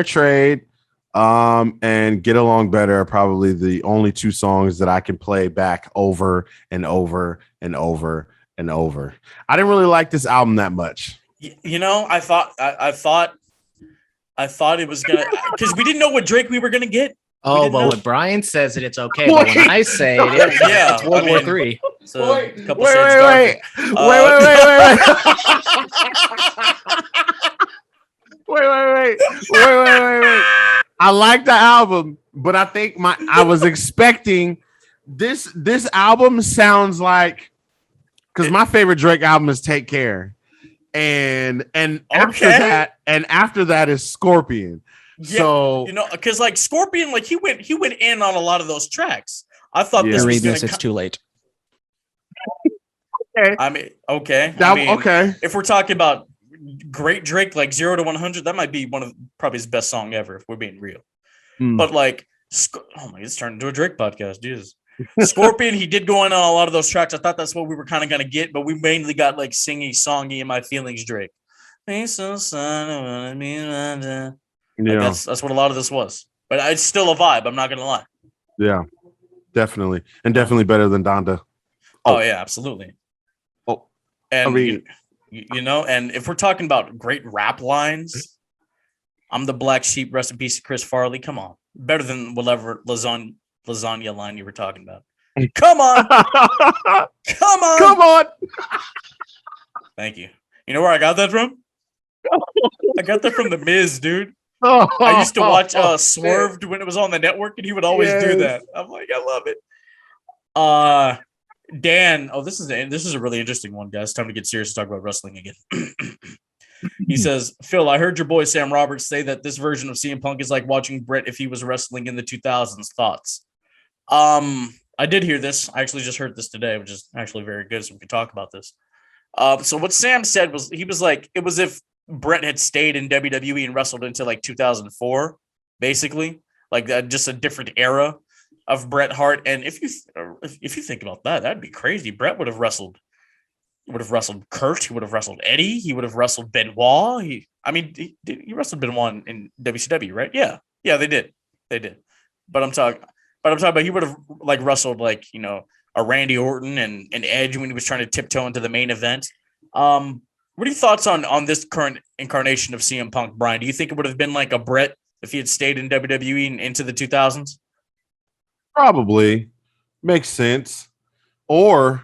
Trade and Get Along Better are probably the only two songs that I can play back over and over and over and over. I didn't really like this album that much. I thought it was gonna, because we didn't know what Drake we were gonna get. But when Brian says it's okay. But when I say it's World War III. So wait. Wait. I like the album, but I think I was expecting this album sounds like, because my favorite Drake album is Take Care. And after that is Scorpion. Yeah, so because like Scorpion, like he went in on a lot of those tracks. I thought this was it's too late. Okay. I mean, okay. Okay. If we're talking about great Drake, like 0 to 100, that might be one of probably his best song ever, if we're being real. But like, it's turned into a Drake podcast. Jesus. Scorpion, he did go in on a lot of those tracks. I thought that's what we were kind of gonna get, but we mainly got like singy, songy, in my feelings, Drake. Like that's what a lot of this was. But it's still a vibe. I'm not gonna lie. Yeah, definitely, and definitely better than Donda. Oh yeah, absolutely. Oh, and I mean, and if we're talking about great rap lines, I'm the black sheep. Rest in peace to Chris Farley. Come on, better than whatever lasagna line you were talking about. Come on, come on. Thank you. You know where I got that from? I got that from The Miz, dude. I used to watch Swerved when it was on the network, and he would always do that. I'm like, I love it. Dan, this is a really interesting one, guys. Time to get serious and talk about wrestling again. He says, Phil, I heard your boy Sam Roberts say that this version of CM Punk is like watching Brett if he was wrestling in the 2000s. Thoughts? I did hear this. I actually just heard this today, which is actually very good, so we can talk about this. So what Sam said was, he was like, it was if Brett had stayed in WWE and wrestled until like 2004, basically, like just a different era of Bret Hart. And if you think about that, that'd be crazy. Bret would have wrestled Kurt. He would have wrestled Eddie. He would have wrestled Benoit. He wrestled Benoit in WCW, right? Yeah, they did. But I'm talking about he would have like wrestled like a Randy Orton and Edge when he was trying to tiptoe into the main event. What are your thoughts on this current incarnation of CM Punk, Brian? Do you think it would have been like a Brett if he had stayed in WWE and into the 2000s? Probably makes sense, or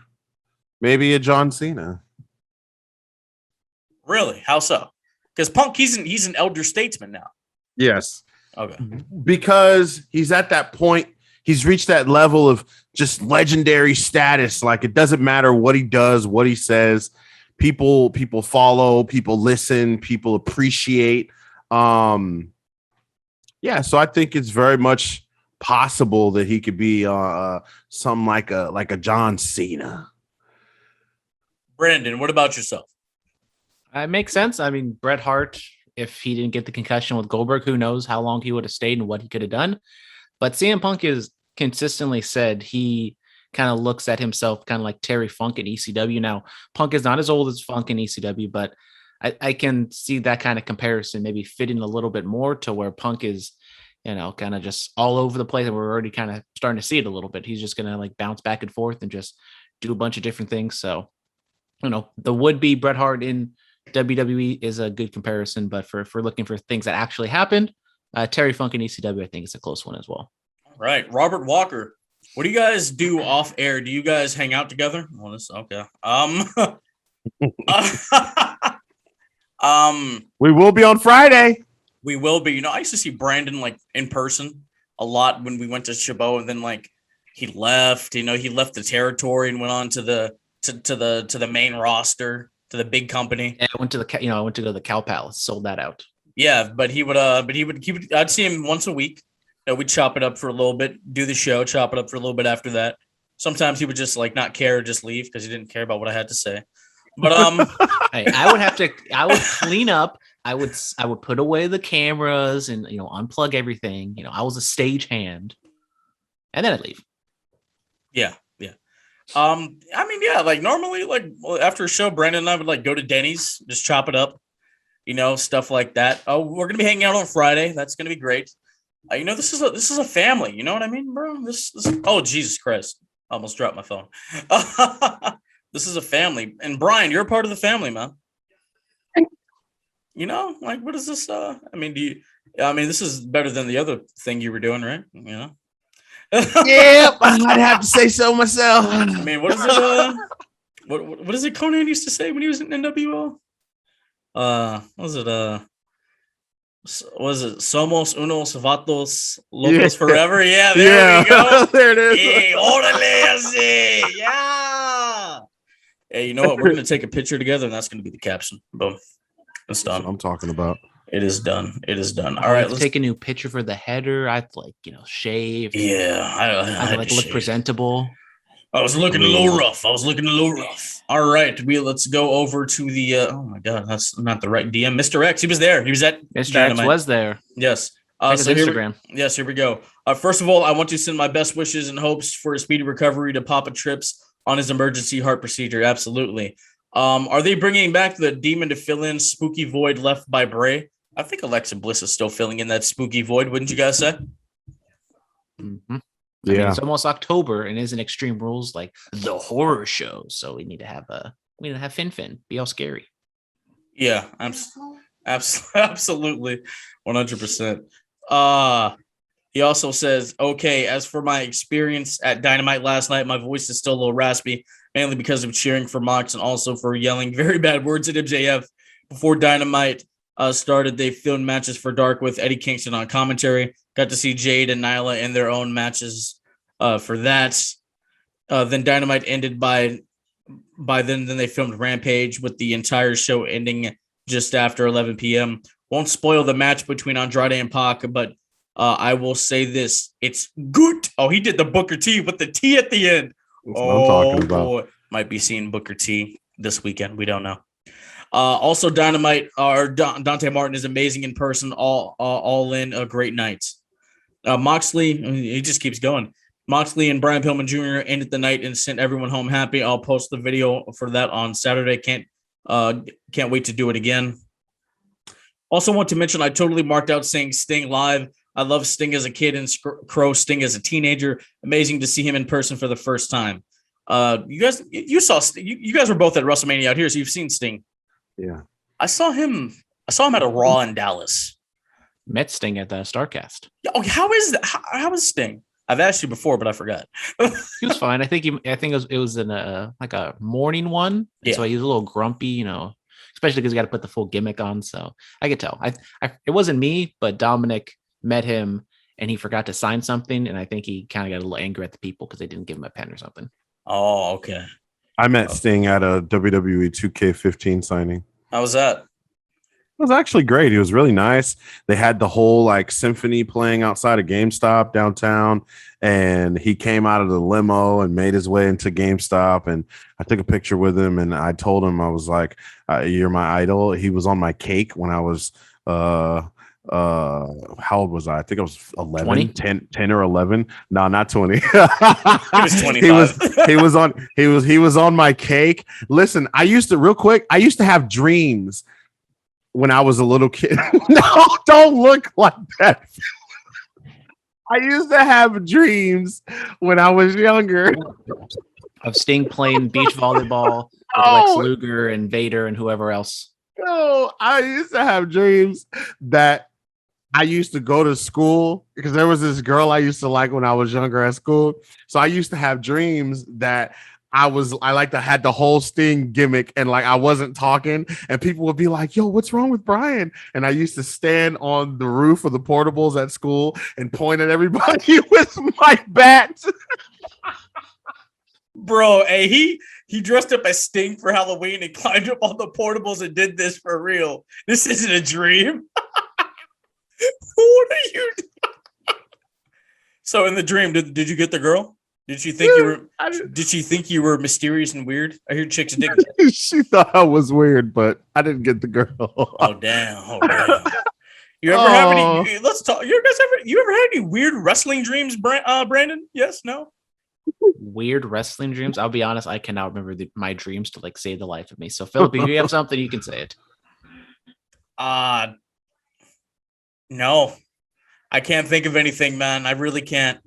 maybe a John Cena. Really? How so? Because Punk, he's an elder statesman now. Yes. Okay. Because he's at that point, he's reached that level of just legendary status. Like, it doesn't matter what he does, what he says. People follow, people listen, people appreciate. So I think it's very much possible that he could be something like a John Cena. Brandon, what about yourself? It makes sense. I mean, Bret Hart, if he didn't get the concussion with Goldberg, who knows how long he would have stayed and what he could have done. But CM Punk is consistently said he kind of looks at himself kind of like Terry Funk in ECW. Now, Punk is not as old as Funk in ECW, but I can see that kind of comparison maybe fitting a little bit more to where Punk is, kind of just all over the place. And we're already kind of starting to see it a little bit. He's just going to like bounce back and forth and just do a bunch of different things. So, the would-be Bret Hart in WWE is a good comparison, but for looking for things that actually happened, Terry Funk in ECW, I think it's a close one as well. All right. Robert Walker, what do you guys do off air? Do you guys hang out together? Well, okay. We will be on Friday. We will be. I used to see Brandon like in person a lot when we went to Chabot, and then like he left. He left the territory and went on to the main roster, to the big company. And I went to I went to go to the Cow Palace, sold that out. Yeah, but he would. I'd see him once a week. We'd chop it up for a little bit, do the show, chop it up for a little bit after that. Sometimes he would just like not care, just leave because he didn't care about what I had to say. But hey, I would clean up. I would put away the cameras and unplug everything. I was a stagehand, and then I'd leave. Yeah. Like normally, like after a show, Brandon and I would like go to Denny's, just chop it up, stuff like that. Oh, we're gonna be hanging out on Friday. That's gonna be great. This is a family. You know what I mean, bro? This oh, Jesus Christ. I almost dropped my phone. This is a family. And Brian, you're a part of the family, man. What is this? This is better than the other thing you were doing, right? Yep, I'd have to say so myself. I mean, what is it? What is it Conan used to say when he was in NWO? Was it Somos Unos Vatos Locos Forever? Yeah, there we go. There it is. Hey, órale, así. Yeah. Hey, you know what? We're going to take a picture together, and that's going to be the caption. Boom. It's done. That's what I'm talking about. It is done. All right, let's take a new picture for the header. I'd shave. Yeah, I look shave. Presentable. I was looking a little rough. All right, let's go over to the. Oh my God, that's not the right DM. Mr. X, he was there. He was at Mr. Dynamite. X was there. Yes. So Instagram. Here we go. First of all, I want to send my best wishes and hopes for a speedy recovery to Papa Trips on his emergency heart procedure. Absolutely. Are they bringing back the demon to fill in spooky void left by Bray? I think Alexa Bliss is still filling in that spooky void. Wouldn't you guys say? Mm-hmm. Yeah, I mean, it's almost October, and isn't Extreme Rules like the horror show? So we need to have Fin be all scary. Yeah, absolutely, 100%. He also says, okay, as for my experience at Dynamite last night, my voice is still a little raspy, mainly because of cheering for Mox and also for yelling very bad words at MJF before Dynamite started. They filmed matches for Dark with Eddie Kingston on commentary. Got to see Jade and Nyla in their own matches for that. Then Dynamite ended by then they filmed Rampage with the entire show ending just after 11 p.m. Won't spoil the match between Andrade and Pac, but I will say this. It's good. Oh, he did the Booker T with the T at the end. That's what I'm talking about. Boy. Might be seeing Booker T this weekend. We don't know. Also, Dynamite or Dante Martin is amazing in person. All in a great night. Moxley, he just keeps going. Moxley and Brian Pillman Jr. ended the night and sent everyone home happy. I'll post the video for that on Saturday. Can't wait to do it again. Also want to mention I totally marked out saying Sting live. I love Sting as a kid and Crow Sting as a teenager. Amazing to see him in person for the first time. You guys were both at WrestleMania out here, so you've seen Sting. Yeah. I saw him at a Raw in Dallas. Met Sting at the Starcast. Oh, how is that? How is Sting? I've asked you before, but I forgot. He was fine. I think it was in a like a morning one. Yeah. So he was a little grumpy, especially because you got to put the full gimmick on. So I could tell. It wasn't me, but Dominic met him and he forgot to sign something, and I think he kind of got a little angry at the people because they didn't give him a pen or something. Oh, okay. I met Sting at a WWE 2K15 signing. How was that? It was actually great. He was really nice. They had the whole like symphony playing outside of GameStop downtown, and he came out of the limo and made his way into GameStop, and I took a picture with him, and I told him, I was like, you're my idol. He was on my cake when I was how old was I? I think I was 11, 20? 10 or 11. No, not 20. He was 25. he was on my cake. Listen, I used to have dreams when I was a little kid. No, don't look like that. I used to have dreams when I was younger Of Sting playing beach volleyball with Lex Luger and Vader and whoever else. No, I used to have dreams that I used to go to school because there was this girl I used to like when I was younger at school. So I used to have dreams that I had the whole Sting gimmick, and like I wasn't talking, and people would be like, yo, what's wrong with Brian? And I used to stand on the roof of the portables at school and point at everybody with my bat. Bro, hey, he dressed up as Sting for Halloween and climbed up on the portables and did this for real. This isn't a dream. What are you doing? So in the dream, did you get the girl? Did she think you were mysterious and weird? I hear chicks dig. She thought I was weird, but I didn't get the girl. Oh damn! You ever have any? Let's talk. You ever had any weird wrestling dreams, Brandon? Yes, no. Weird wrestling dreams. I'll be honest, I cannot remember my dreams to like save the life of me. So Phillip, if you have something, you can say it. No, I can't think of anything, man. I really can't.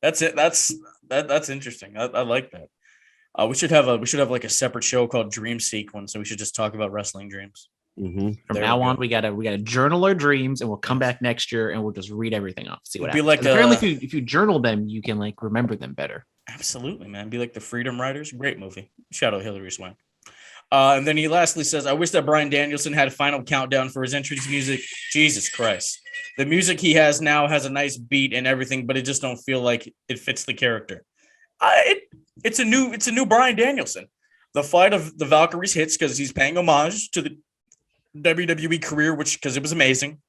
That's it. That's interesting. I like that. We should have like a separate show called Dream Sequence, and we should just talk about wrestling dreams. Mm-hmm. From now on, we gotta journal our dreams, and we'll come back next year and we'll just read everything off. See what happens. Like apparently, if you journal them, you can like remember them better. Absolutely, man. Be like the Freedom Riders. Great movie. Shout out Hillary Swank. And then he lastly says, I wish that Bryan Danielson had a final countdown for his entrance music. Jesus Christ. The music he has now has a nice beat and everything, but it just don't feel like it fits the character. It's a new Bryan Danielson. The Flight of the Valkyries hits because he's paying homage to the WWE career, because it was amazing.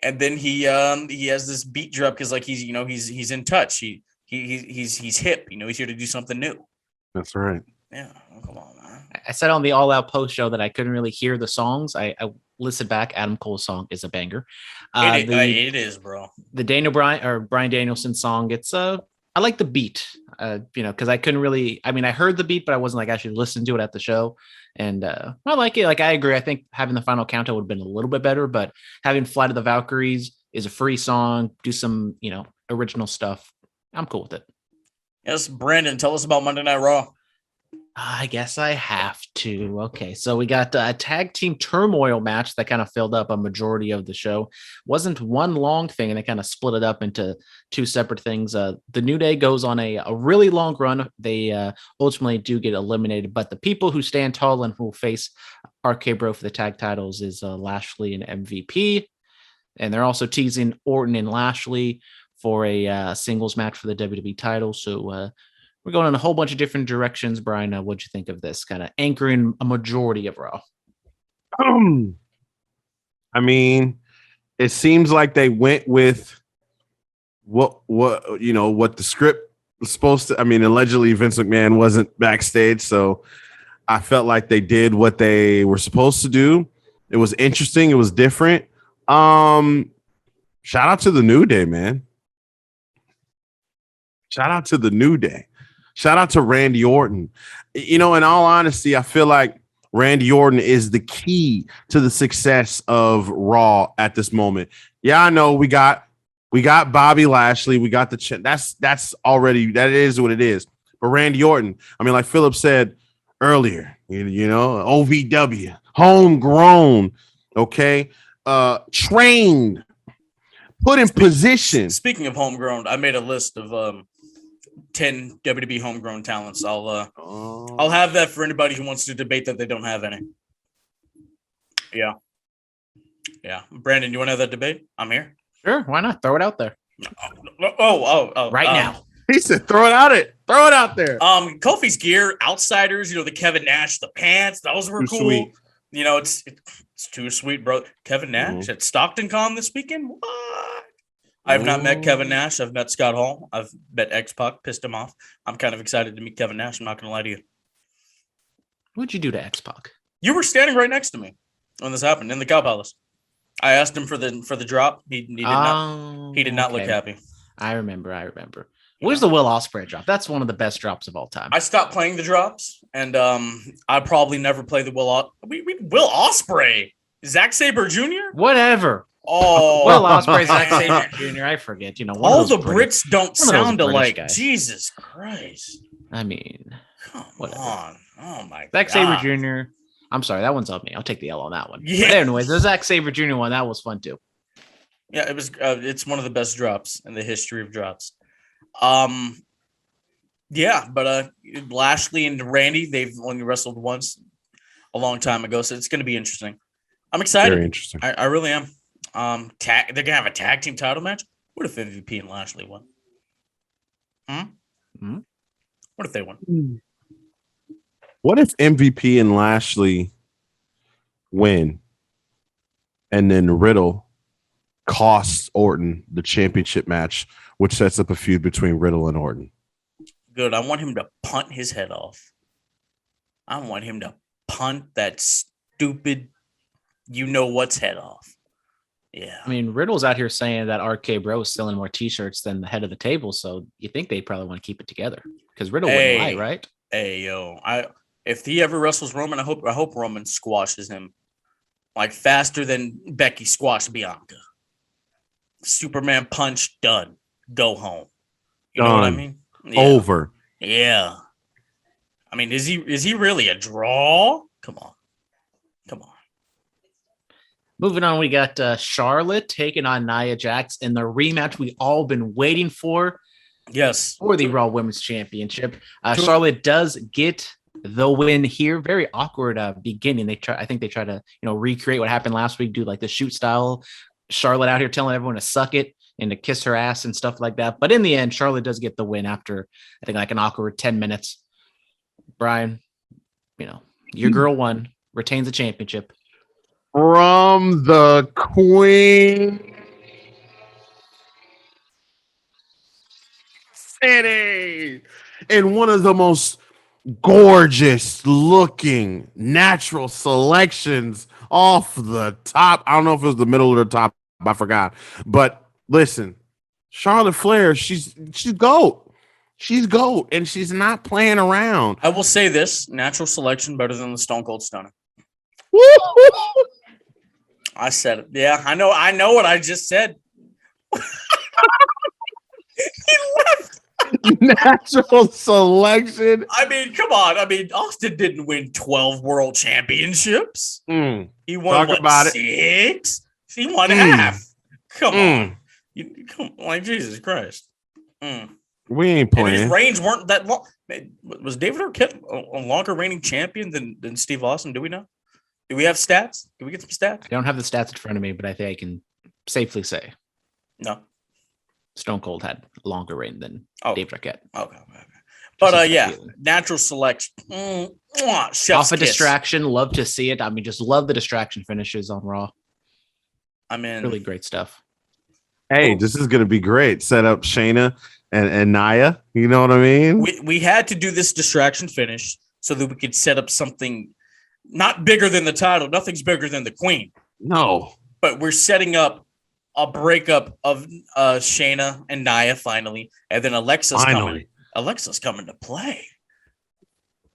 And then he has this beat drop because like he's in touch. He's hip. He's here to do something new. That's right. Yeah. Oh, come on, man. I said on the All Out post show that I couldn't really hear the songs. I listened back. Adam Cole's song is a banger. It is, bro. The Bryan Danielson song. It's I like the beat. Because I couldn't really. I mean, I heard the beat, but I wasn't like actually listening to it at the show. And I like it. Like I agree. I think having the final countdown would have been a little bit better, but having Flight of the Valkyries is a free song. Do some original stuff. I'm cool with it. Yes, Brandon, tell us about Monday Night Raw. I guess I have to. Okay, so we got a tag team turmoil match that kind of filled up a majority of the show. Wasn't one long thing, and they kind of split it up into two separate things. The New Day goes on a really long run. They ultimately do get eliminated, but the people who stand tall and who will face RK Bro for the tag titles is Lashley and MVP. And they're also teasing Orton and Lashley for a singles match for the WWE title. So we're going in a whole bunch of different directions. Brian, what'd you think of this kind of anchoring a majority of Raw? I mean, it seems like they went with what the script was supposed to. I mean, allegedly Vince McMahon wasn't backstage, so I felt like they did what they were supposed to do. It was interesting. It was different. Shout out to the New Day, man. Shout out to the New Day. Shout out to Randy Orton. In all honesty, I feel like Randy Orton is the key to the success of Raw at this moment. Yeah, I know we got Bobby Lashley. We got that's already, that is what it is. for Randy Orton. I mean, like Phillip said earlier, you know, OVW, homegrown, okay, trained, put in position. Speaking of homegrown, I made a list of 10 WWE homegrown talents. I'll have that for anybody who wants to debate that they don't have any. Yeah. Brandon, you want to have that debate? I'm here. Sure, why not? Throw it out there. Right now. He said, "Throw it out there." Kofi's gear, outsiders. You know, the Kevin Nash, the pants, those were cool. Sweet. You know, it's too sweet, bro. Kevin Nash at Stockton Con this weekend. What? I have not met Kevin Nash. I've met Scott Hall. I've met X-Pac, pissed him off. I'm kind of excited to meet Kevin Nash. I'm not going to lie to you. What'd you do to X-Pac? You were standing right next to me when this happened in the Cow Palace. I asked him for the drop. He did not look happy. I remember. Where's the Will Ospreay drop? That's one of the best drops of all time. I stopped playing the drops, and I probably never play the Will Ospreay. Zack Sabre Jr. Whatever. Oh, Will Ospreay, Zack Sabre Jr. I forget. You know, all the Brits don't sound alike. Guys. Jesus Christ. I mean, come whatever. on. Oh my Zack God. Sabre Jr. I'm sorry, that one's on me. I'll take the L on that one. Yeah. But anyways, the Zack Sabre Jr. one, that was fun too. Yeah, it was. It's one of the best drops in the history of drops. Yeah, but Lashley and Randy, they've only wrestled once a long time ago, so it's going to be interesting. I'm excited. Very interesting. I really am. They're going to have a tag team title match. What if MVP and Lashley won? What if they won? What if MVP and Lashley win, and then Riddle costs Orton the championship match, which sets up a feud between Riddle and Orton? Good. I want him to punt his head off. I want him to punt that stupid you-know-what's head off. Yeah. I mean, Riddle's out here saying that RK Bro is selling more T-shirts than the head of the table, so you think they probably want to keep it together because Riddle wouldn't lie, right? Hey, yo. If he ever wrestles Roman, I hope Roman squashes him like faster than Becky squashed Bianca. Superman punch, done. Go home. You know what I mean? Yeah. Over. Yeah. I mean, is he really a draw? Come on. Moving on, we got Charlotte taking on Nia Jax in the rematch we all been waiting for. Yes. For the Raw Women's Championship. Charlotte does get the win here. Very awkward beginning. I think they try to, recreate what happened last week, do like the shoot style. Charlotte out here telling everyone to suck it and to kiss her ass and stuff like that. But in the end, Charlotte does get the win after, I think, like an awkward 10 minutes. Brian, your girl won, retains the championship. From the Queen City, in one of the most gorgeous looking natural selections off the top. I don't know if it was the middle or the top. I forgot. But listen, Charlotte Flair, she's GOAT. She's GOAT, and she's not playing around. I will say this: natural selection better than the Stone Cold Stunner. I said it. Yeah, I know what I just said. He left. Natural selection. I mean, come on. I mean, Austin didn't win 12 world championships. He won six. He won half. Come on. Like Jesus Christ. We ain't playing. And his reigns weren't that long. Was David Arquette a longer reigning champion than Steve Austin? Do we know? Do we have stats? Can we get some stats? I don't have the stats in front of me, but I think I can safely say no. Stone Cold had a longer reign than Dave Arquette. Okay. But yeah, natural selection. Off a distraction. Love to see it. I mean, just love the distraction finishes on Raw. I mean, really great stuff. Hey, this is going to be great. Set up Shayna and Nia. You know what I mean? We had to do this distraction finish so that we could set up something not bigger than the title. Nothing's bigger than the Queen. No. But we're setting up a breakup of Shayna and Nia finally. And then Alexa's coming. Alexa's coming to play.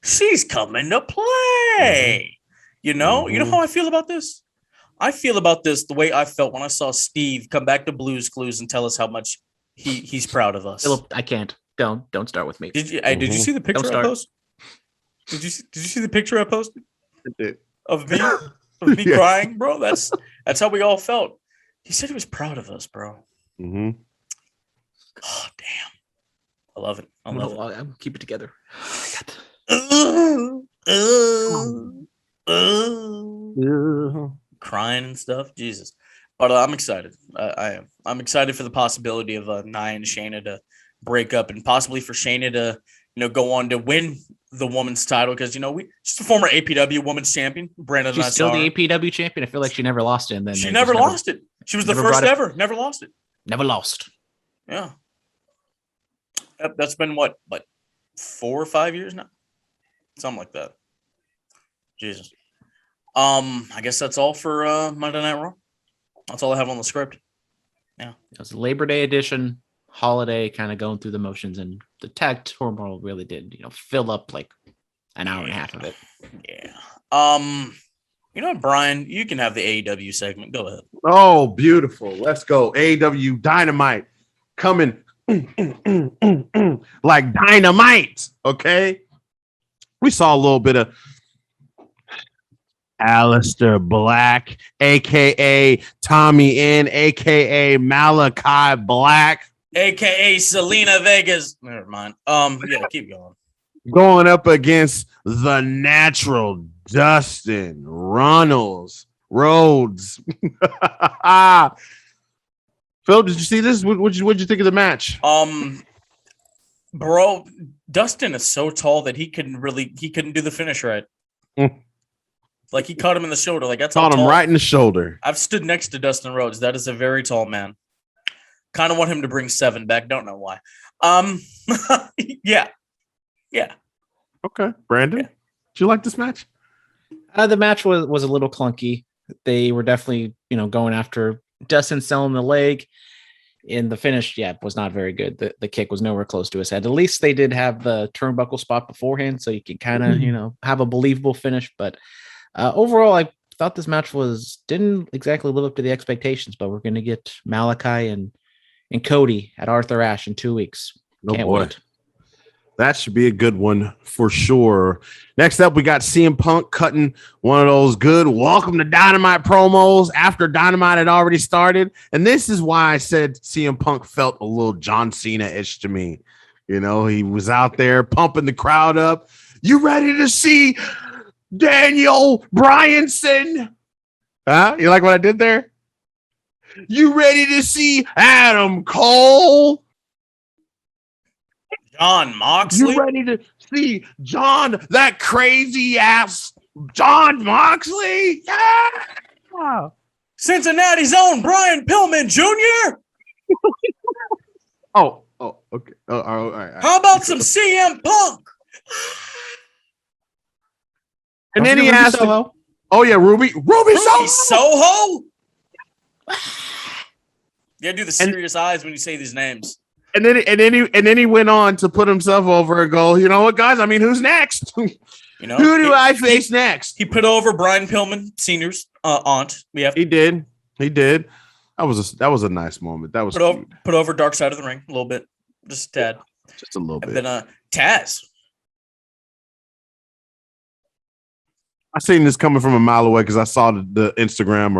She's coming to play. You know how I feel about this? I feel about this the way I felt when I saw Steve come back to Blue's Clues and tell us how much he's proud of us. Phillip, I can't. Don't start with me. Did you see the picture I start. posted? Did you see the picture I posted of me Yes. crying, bro? That's how we all felt. He said he was proud of us, bro. Mm-hmm. Oh damn, I love it. I love it. I'll keep it together. Crying and stuff, Jesus. But I'm excited. I am. I'm excited for the possibility of Nia and Shayna to break up, and possibly for Shayna to, go on to win the women's title, because she's a former APW women's champion. Brandon, She's still the APW champion. I feel like she never lost it. And then she never lost it. She was the first ever. Never lost it. Never lost. Yeah. That's been what 4 or 5 years now, something like that. Jesus. I guess that's all for Monday Night Raw. That's all I have on the script. Yeah. It was a Labor Day edition, holiday, kind of going through the motions, and the tag turmoil really did, fill up like an hour and a half of it. Yeah. Brian, you can have the AEW segment. Go ahead. Oh, beautiful. Let's go. AEW Dynamite coming like dynamite. Okay. We saw a little bit of Aleister Black, aka Tommy N, aka Malachi Black, aka Selena Vegas. Never mind. Yeah, keep going up against the Natural Dustin Rhodes. Phil, did you see this? What'd you think of the match? Bro, Dustin is so tall that he couldn't do the finish right. Like, he caught him in the shoulder. Like, that's caught him right in the shoulder. I've stood next to Dustin Rhodes. That is a very tall man. Kind of want him to bring 7 back. Don't know why. Yeah. Okay, Brandon, did you like this match? The match was a little clunky. They were definitely, going after Dustin, selling the leg. In the finish, was not very good. The kick was nowhere close to his head. At least they did have the turnbuckle spot beforehand, so you can kind of, have a believable finish. But overall, I thought this match didn't exactly live up to the expectations. But we're going to get Malachi and Cody at Arthur Ashe in 2 weeks. Can't wait. That should be a good one for sure. Next up, we got CM Punk cutting one of those good Welcome to Dynamite promos after Dynamite had already started. And this is why I said CM Punk felt a little John Cena-ish to me. He was out there pumping the crowd up. You ready to see Daniel Bryanson? Huh? You like what I did there? You ready to see Adam Cole? John Moxley? You ready to see John, that crazy ass John Moxley? Yeah. Cincinnati's own Brian Pillman Jr.? Oh, okay. All right. How about some CM Punk? And then he asked, oh yeah, Ruby Soho? Yeah, do the serious eyes when you say these names. And then he went on to put himself over and go, you know what, guys? I mean, who's next? Who do I face next? He put over Brian Pillman Sr.'s aunt. He did. That was a nice moment. That was put over Dark Side of the Ring a little bit, just a tad, just a little bit. And then Taz. I seen this coming from a mile away because I saw the Instagram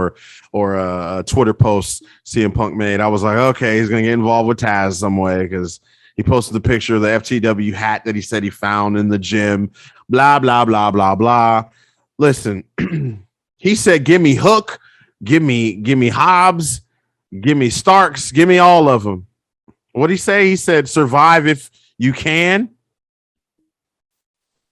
or Twitter post CM Punk made. I was like, okay, he's gonna get involved with Taz some way because he posted the picture of the FTW hat that he said he found in the gym. Blah blah blah blah blah. Listen, he said, "Give me Hook, give me Hobbs, give me Starks, give me all of them." What'd he say? He said, "Survive if you can."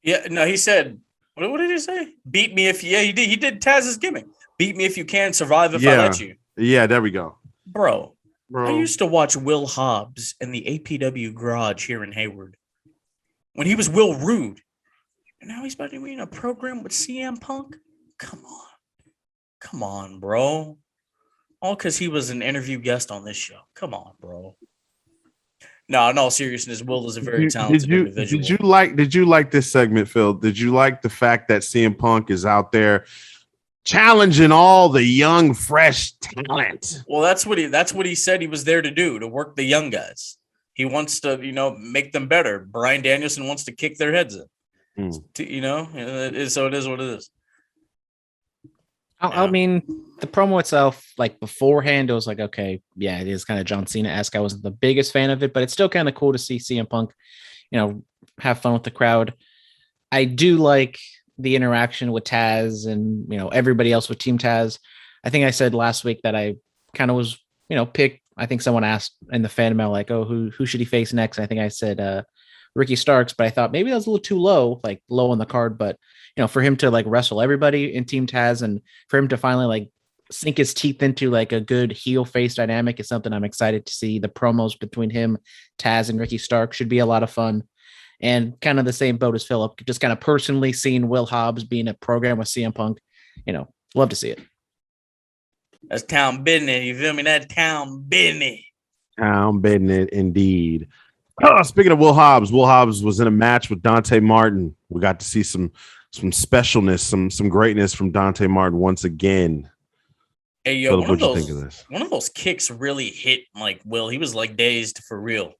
Yeah, no, he said. What did he say? Beat me if you... Yeah, he did Taz's gimmick. Beat me if you can, survive if I let you. Yeah, there we go. Bro, I used to watch Will Hobbs in the APW garage here in Hayward when he was Will Rude. And now he's about to be in a program with CM Punk? Come on, bro. All because he was an interview guest on this show. Come on, bro. No, in all seriousness, Will is a very talented individual. Did you like this segment, Phil? Did you like the fact that CM Punk is out there challenging all the young, fresh talent? Well, that's what he said he was there to do, to work the young guys. He wants to, make them better. Bryan Danielson wants to kick their heads in. So it is what it is. I mean, the promo itself, like beforehand, it was like, okay, yeah, it is kind of John Cena-esque. I wasn't the biggest fan of it, but it's still kind of cool to see CM Punk, have fun with the crowd. I do like the interaction with Taz and, everybody else with Team Taz. I think I said last week that I kind of was, picked. I think someone asked in the fan mail, like, oh, who should he face next? I think I said Ricky Starks, but I thought maybe that was a little too low on the card. But, for him to like wrestle everybody in Team Taz and for him to finally like sink his teeth into like a good heel face dynamic is something I'm excited to see. The promos between him, Taz, and Ricky Starks should be a lot of fun. And kind of the same boat as Phillip, just kind of personally seeing Will Hobbs being a program with CM Punk, love to see it. That's town business. You feel me? That's town business. Town business, indeed. Speaking of Will Hobbs was in a match with Dante Martin. We got to see some specialness, some greatness from Dante Martin once again. Hey, yo, Phillip, what'd you think of this? One of those kicks really hit like Will. He was like dazed for real.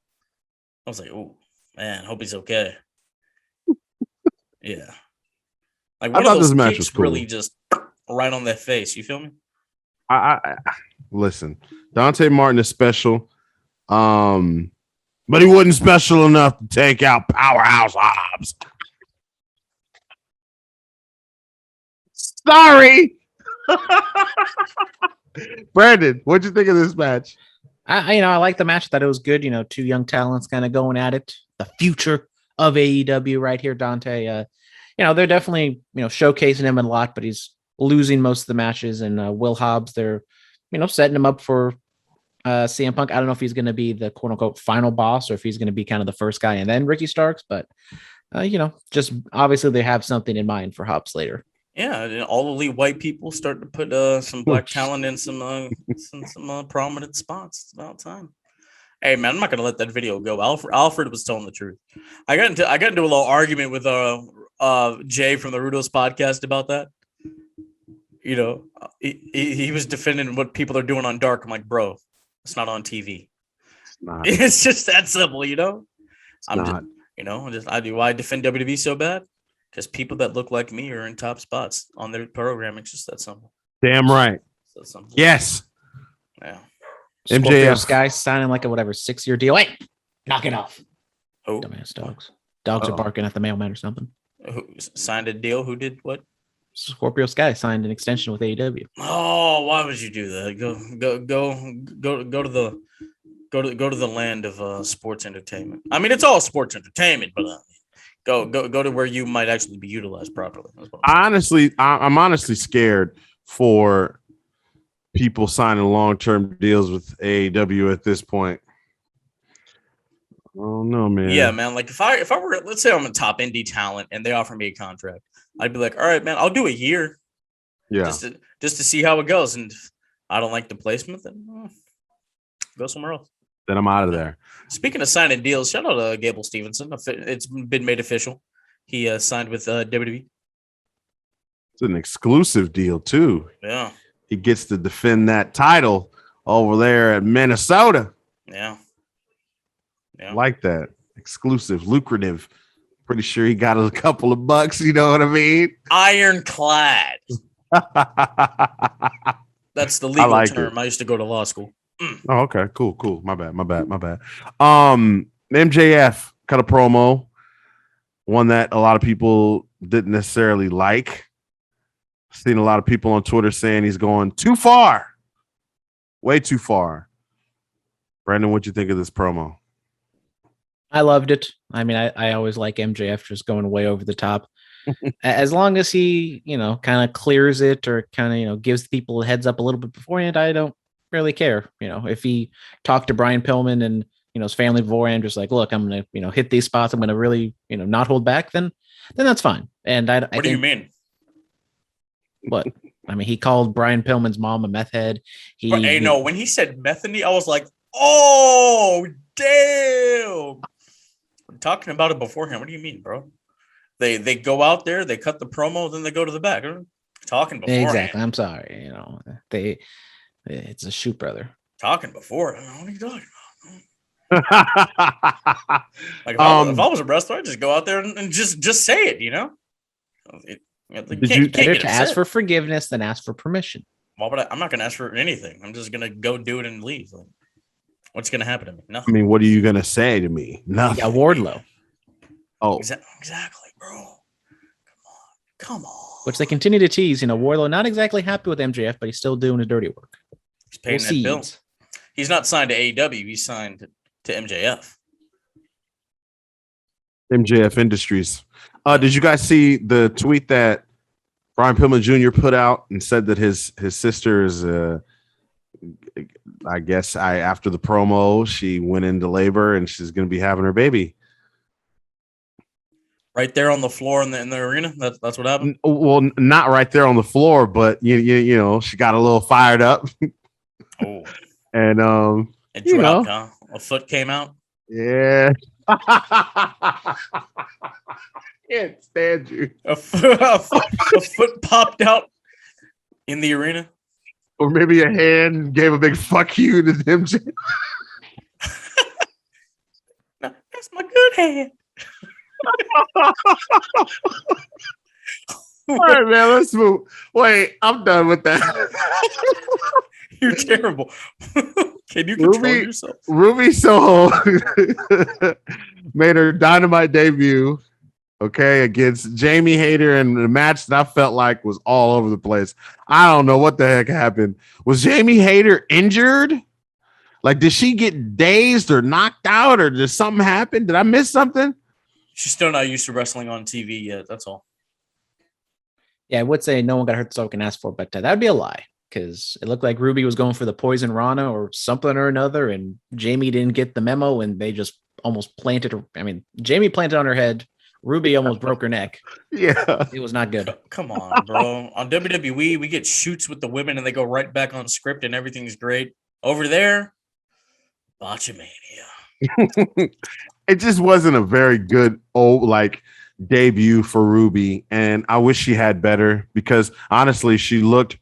I was like, oh man, hope he's okay. Yeah. Like one of those kicks cool. Really just right on their face. You feel me? I listen, Dante Martin is special. But he wasn't special enough to take out Powerhouse Hobbs. Sorry. Brandon, what'd you think of this match? I like the match. That it was good. Two young talents kind of going at it. The future of AEW right here, Dante. They're definitely, showcasing him a lot, but he's losing most of the matches. And Will Hobbs, they're, setting him up for CM Punk. I don't know if he's going to be the quote unquote final boss or if he's going to be kind of the first guy and then Ricky Starks, but just obviously they have something in mind for Hobbs later. Yeah, all elite white people start to put some black talent in some prominent spots. It's about time. Hey man, I'm not gonna let that video go. Alfred was telling the truth. I got into a little argument with Jay from the Rudos podcast about that. He was defending what people are doing on Dark. I'm like, bro, it's not on TV. It's just that simple, Why I defend WWE so bad? Because people that look like me are in top spots on their programming. It's just that simple. Damn right. Yes. Yeah. MJF Sky signing like a 6-year deal. Hey, knock it off. Oh, dumbass dogs. Dogs are barking at the mailman or something. Who signed a deal? Who did what? Scorpio Sky signed an extension with AEW. Oh, why would you do that? Go to the land of sports entertainment. I mean, it's all sports entertainment, but go to where you might actually be utilized properly. Honestly, I'm honestly scared for people signing long-term deals with AEW at this point. Oh no, man. Yeah, man. Like if I were, let's say I'm a top indie talent and they offer me a contract, I'd be like, all right, man, I'll do a year. Yeah. Just to see how it goes. And if I don't like the placement, then go somewhere else. Then I'm out of there. Speaking of signing deals, shout out to Gable Stevenson. It's been made official. He signed with WWE. It's an exclusive deal too. Yeah. He gets to defend that title over there at Minnesota. Yeah. Like that. Exclusive, lucrative. Pretty sure he got a couple of bucks. You know what I mean? Ironclad. That's the legal term. I used to go to law school. Oh, okay. Cool. My bad. MJF cut a promo. One that a lot of people didn't necessarily like. Seen a lot of people on Twitter saying he's going too far. Way too far. Brandon, what'd you think of this promo? I loved it. I mean, I always like MJF just going way over the top. As long as he, kind of clears it or kind of, gives people a heads up a little bit beforehand, I don't really care. If he talked to Brian Pillman and, his family beforehand, just like, look, I'm going to, hit these spots. I'm going to really, not hold back. Then that's fine. And I what do you mean? What? I mean, he called Brian Pillman's mom a meth head. When he said methany, I was like, oh, damn. I'm talking about it beforehand. What do you mean, bro? They go out there, they cut the promo, then they go to the back. Talking beforehand. Exactly. I'm sorry. It's a shoot, brother. Talking before. What are you talking about? Like if I was a wrestler, I'd just go out there and just say it, you know? You can't Better get to upset. ask for forgiveness than ask for permission. Why would I'm not going to ask for anything. I'm just going to go do it and leave. Like, what's going to happen to me? I Nothing. mean, what are you gonna say to me? You Nothing. got Wardlow, Oh, Exactly, bro. Come on. which they continue to tease. You know, Wardlow not exactly happy with MJF, but he's still doing his dirty work. He's paying that bill. He's not signed to AEW. He's signed to MJF. MJF Industries. Did you guys see the tweet that Brian Pillman Jr. put out and said that his sister is, I guess, after the promo, she went into labor and she's going to be having her baby. Right there on the floor in the arena. That's what happened. Well, not right there on the floor, but you know, she got a little fired up. Oh, and it dropped, huh? A foot came out. Yeah. Can't stand you. A foot popped out in the arena. Or maybe a hand gave a big fuck you to them. No, that's my good hand. All right, man, let's move. Wait, I'm done with that. You're terrible. Can you control yourself? Ruby Soho made her Dynamite debut, against Jamie Hayter in a match that I felt like was all over the place. I don't know what the heck happened. Was Jamie Hayter injured? Like, did she get dazed or knocked out, or did something happen? Did I miss something? She's still not used to wrestling on TV yet. That's all. Yeah, I would say no one got hurt so we can ask for, but that would be a lie because it looked like Ruby was going for the poison Rana or something or another, and Jamie didn't get the memo, and they just almost planted her. I mean, Jamie planted on her head. Ruby almost broke her neck. Yeah. It was not good. Come on, bro. On WWE, we get shoots with the women and they go right back on script and everything's great. Over there, botchamania. It just wasn't a very good debut for Ruby, and I wish she had better because honestly, she looked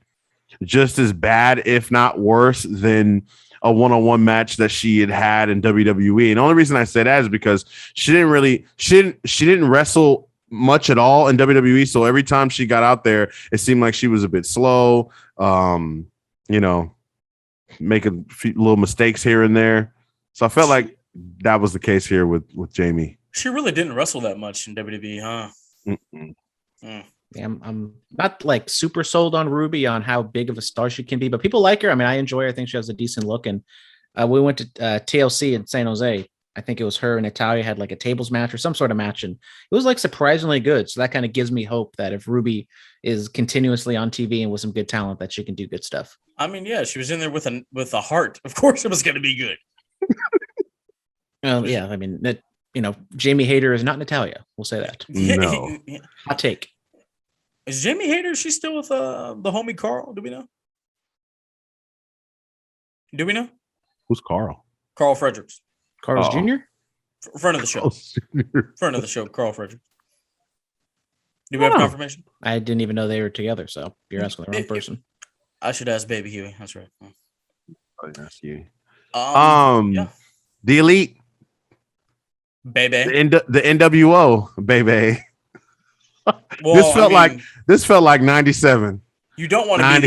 just as bad, if not worse, than a one-on-one match that she had in WWE. And the only reason I say that is because she didn't wrestle much at all in WWE. So every time she got out there, it seemed like she was a bit slow. Making little mistakes here and there. So I felt like that was the case here with Jamie. She really didn't wrestle that much in WWE, huh? Yeah, I'm not like super sold on Ruby on how big of a star she can be, but people like her. I mean, I enjoy her. I think she has a decent look. And we went to TLC in San Jose. I think it was her and Natalia had like a tables match or some sort of match, and it was like surprisingly good. So that kind of gives me hope that if Ruby is continuously on TV and with some good talent, that she can do good stuff. I mean, yeah, she was in there with a heart. Of course, it was going to be good. Yeah, I mean, Jamie Hayter is not Natalia. We'll say that. No. Hot take. Is Jamie Hayter? She's still with the homie Carl? Do we know? Who's Carl? Carl Fredericks. Carl's Jr.? Friend of the show. Friend of the show, Carl Fredericks. Do we have confirmation? I didn't even know they were together, so you're asking the wrong person. I should ask Baby Huey. That's right. Oh, that's you. Yeah. The Elite. Baby. The NWO, baby. Well, this felt like 97. You don't want to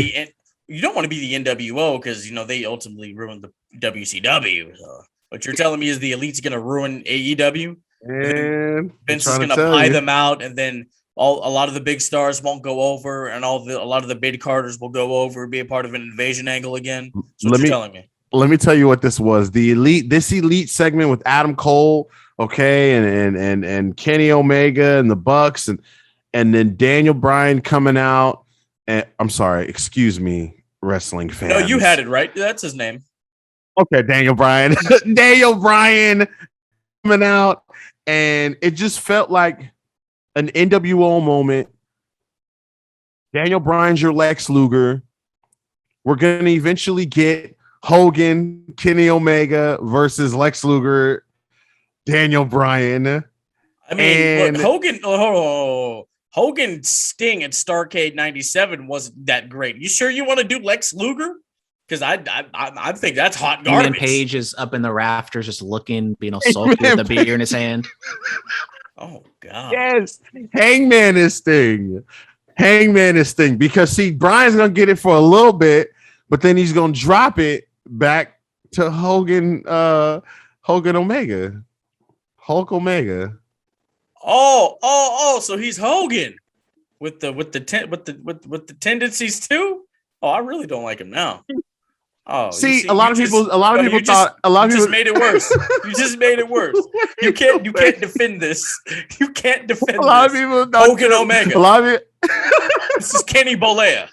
be the NWO because they ultimately ruined the WCW. So. What you're telling me is the Elite's going to ruin AEW? And Vince is going to buy them out, and then a lot of the big stars won't go over, and a lot of the big carders will go over, be a part of an invasion angle again. That's what you're telling me. Let me tell you what this was. This Elite segment with Adam Cole, and Kenny Omega and the Bucks, and then Daniel Bryan coming out. And I'm sorry, excuse me, wrestling fans. No, you had it right. That's his name. Okay, Daniel Bryan. Daniel Bryan coming out, and it just felt like an NWO moment. Daniel Bryan's your Lex Luger. We're going to eventually get Hogan, Kenny Omega versus Lex Luger, Daniel Bryan. I mean, look, Hogan Sting at Starrcade 97 wasn't that great. You sure you want to do Lex Luger? Because I think that's hot Hangman garbage. Page is up in the rafters, just looking, being all sulky with a beer in his hand. Oh God. Yes, Hangman is Sting. Hangman is Sting because see, Brian's gonna get it for a little bit, but then he's gonna drop it back to Hogan. Hogan Omega, Hulk Omega. Oh! So he's Hogan with the tendencies too. Oh, I really don't like him now. Oh, see, a lot of people thought you just made it worse. You just made it worse. You can't defend this. You can't defend a lot this. of people thought Hogan Omega. A lot of it. This is Kenny Bolea.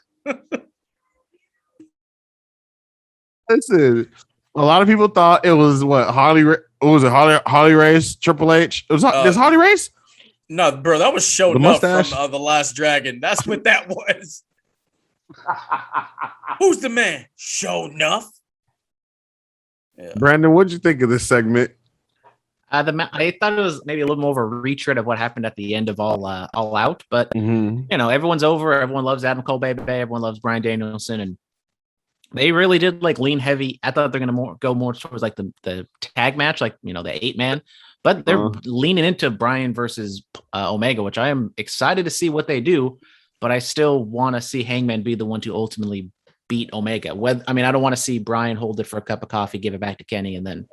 Listen, a lot of people thought it was Harley Race, Triple H. It was Harley Race. No, bro, that was Show The Nuff mustache? from The Last Dragon. That's what that was. Who's the man? Show Nuff. Yeah. Brandon, what'd you think of this segment? I thought it was maybe a little more of a retread of what happened at the end of All Out, but everyone's over. Everyone loves Adam Cole, baby. Everyone loves Bryan Danielson, and they really did like lean heavy. I thought they're gonna go more towards like the tag match, like the 8-man, but they're leaning into Bryan versus Omega, which I am excited to see what they do. But I still want to see Hangman be the one to ultimately beat Omega. I don't want to see Bryan hold it for a cup of coffee, give it back to Kenny, and then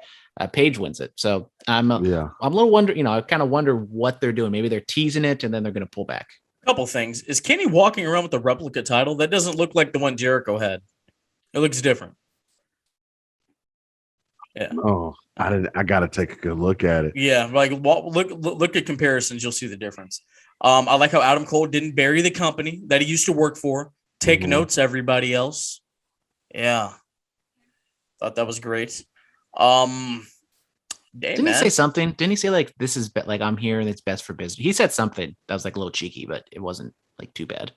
Page wins it. So I'm a little wonder. I kind of wonder what they're doing. Maybe they're teasing it and then they're going to pull back. Couple things. Is Kenny walking around with a replica title? That doesn't look like the one Jericho had. It looks different. Yeah. Oh, I got to take a good look at it. Yeah, like look at comparisons. You'll see the difference. I like how Adam Cole didn't bury the company that he used to work for. Take notes, everybody else. Yeah. Thought that was great. Didn't he say something? Didn't he say like this is like I'm here and it's best for business? He said something that was like a little cheeky, but it wasn't like too bad.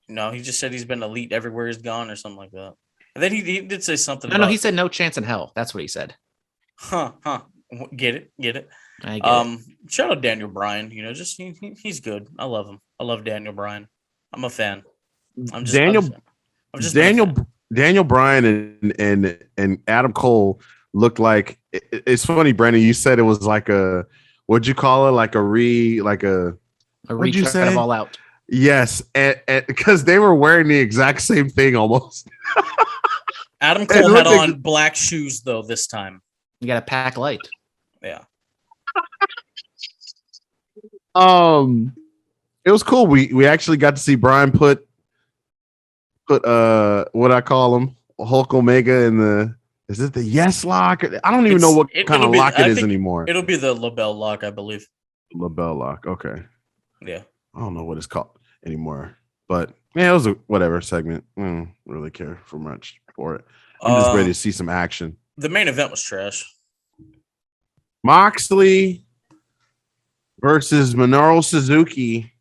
No, he just said he's been elite everywhere he's gone or something like that. And then he did say something. No, he said no chance in hell. That's what he said. Huh. Get it. I get it. Shout out Daniel Bryan. Just he's good. I love him. I love Daniel Bryan. I'm a fan. Daniel Bryan and Adam Cole looked like it's funny, Brandon. You said it was like what'd you call it? Like a retread of All Out. Yes, and because they were wearing the exact same thing almost. Adam Cole had on black shoes though this time. You got to pack light. Yeah. It was cool. We actually got to see Bryan put what I call him, Hulk Omega in the. Is it the Yes Lock? I don't even know what kind of lock it is anymore. It'll be the LaBelle Lock, I believe. LaBelle Lock. Okay. Yeah. I don't know what it's called anymore, but yeah, it was a whatever segment. I don't really care for much for it. I'm just ready to see some action. The main event was trash. Moxley versus Minoru Suzuki.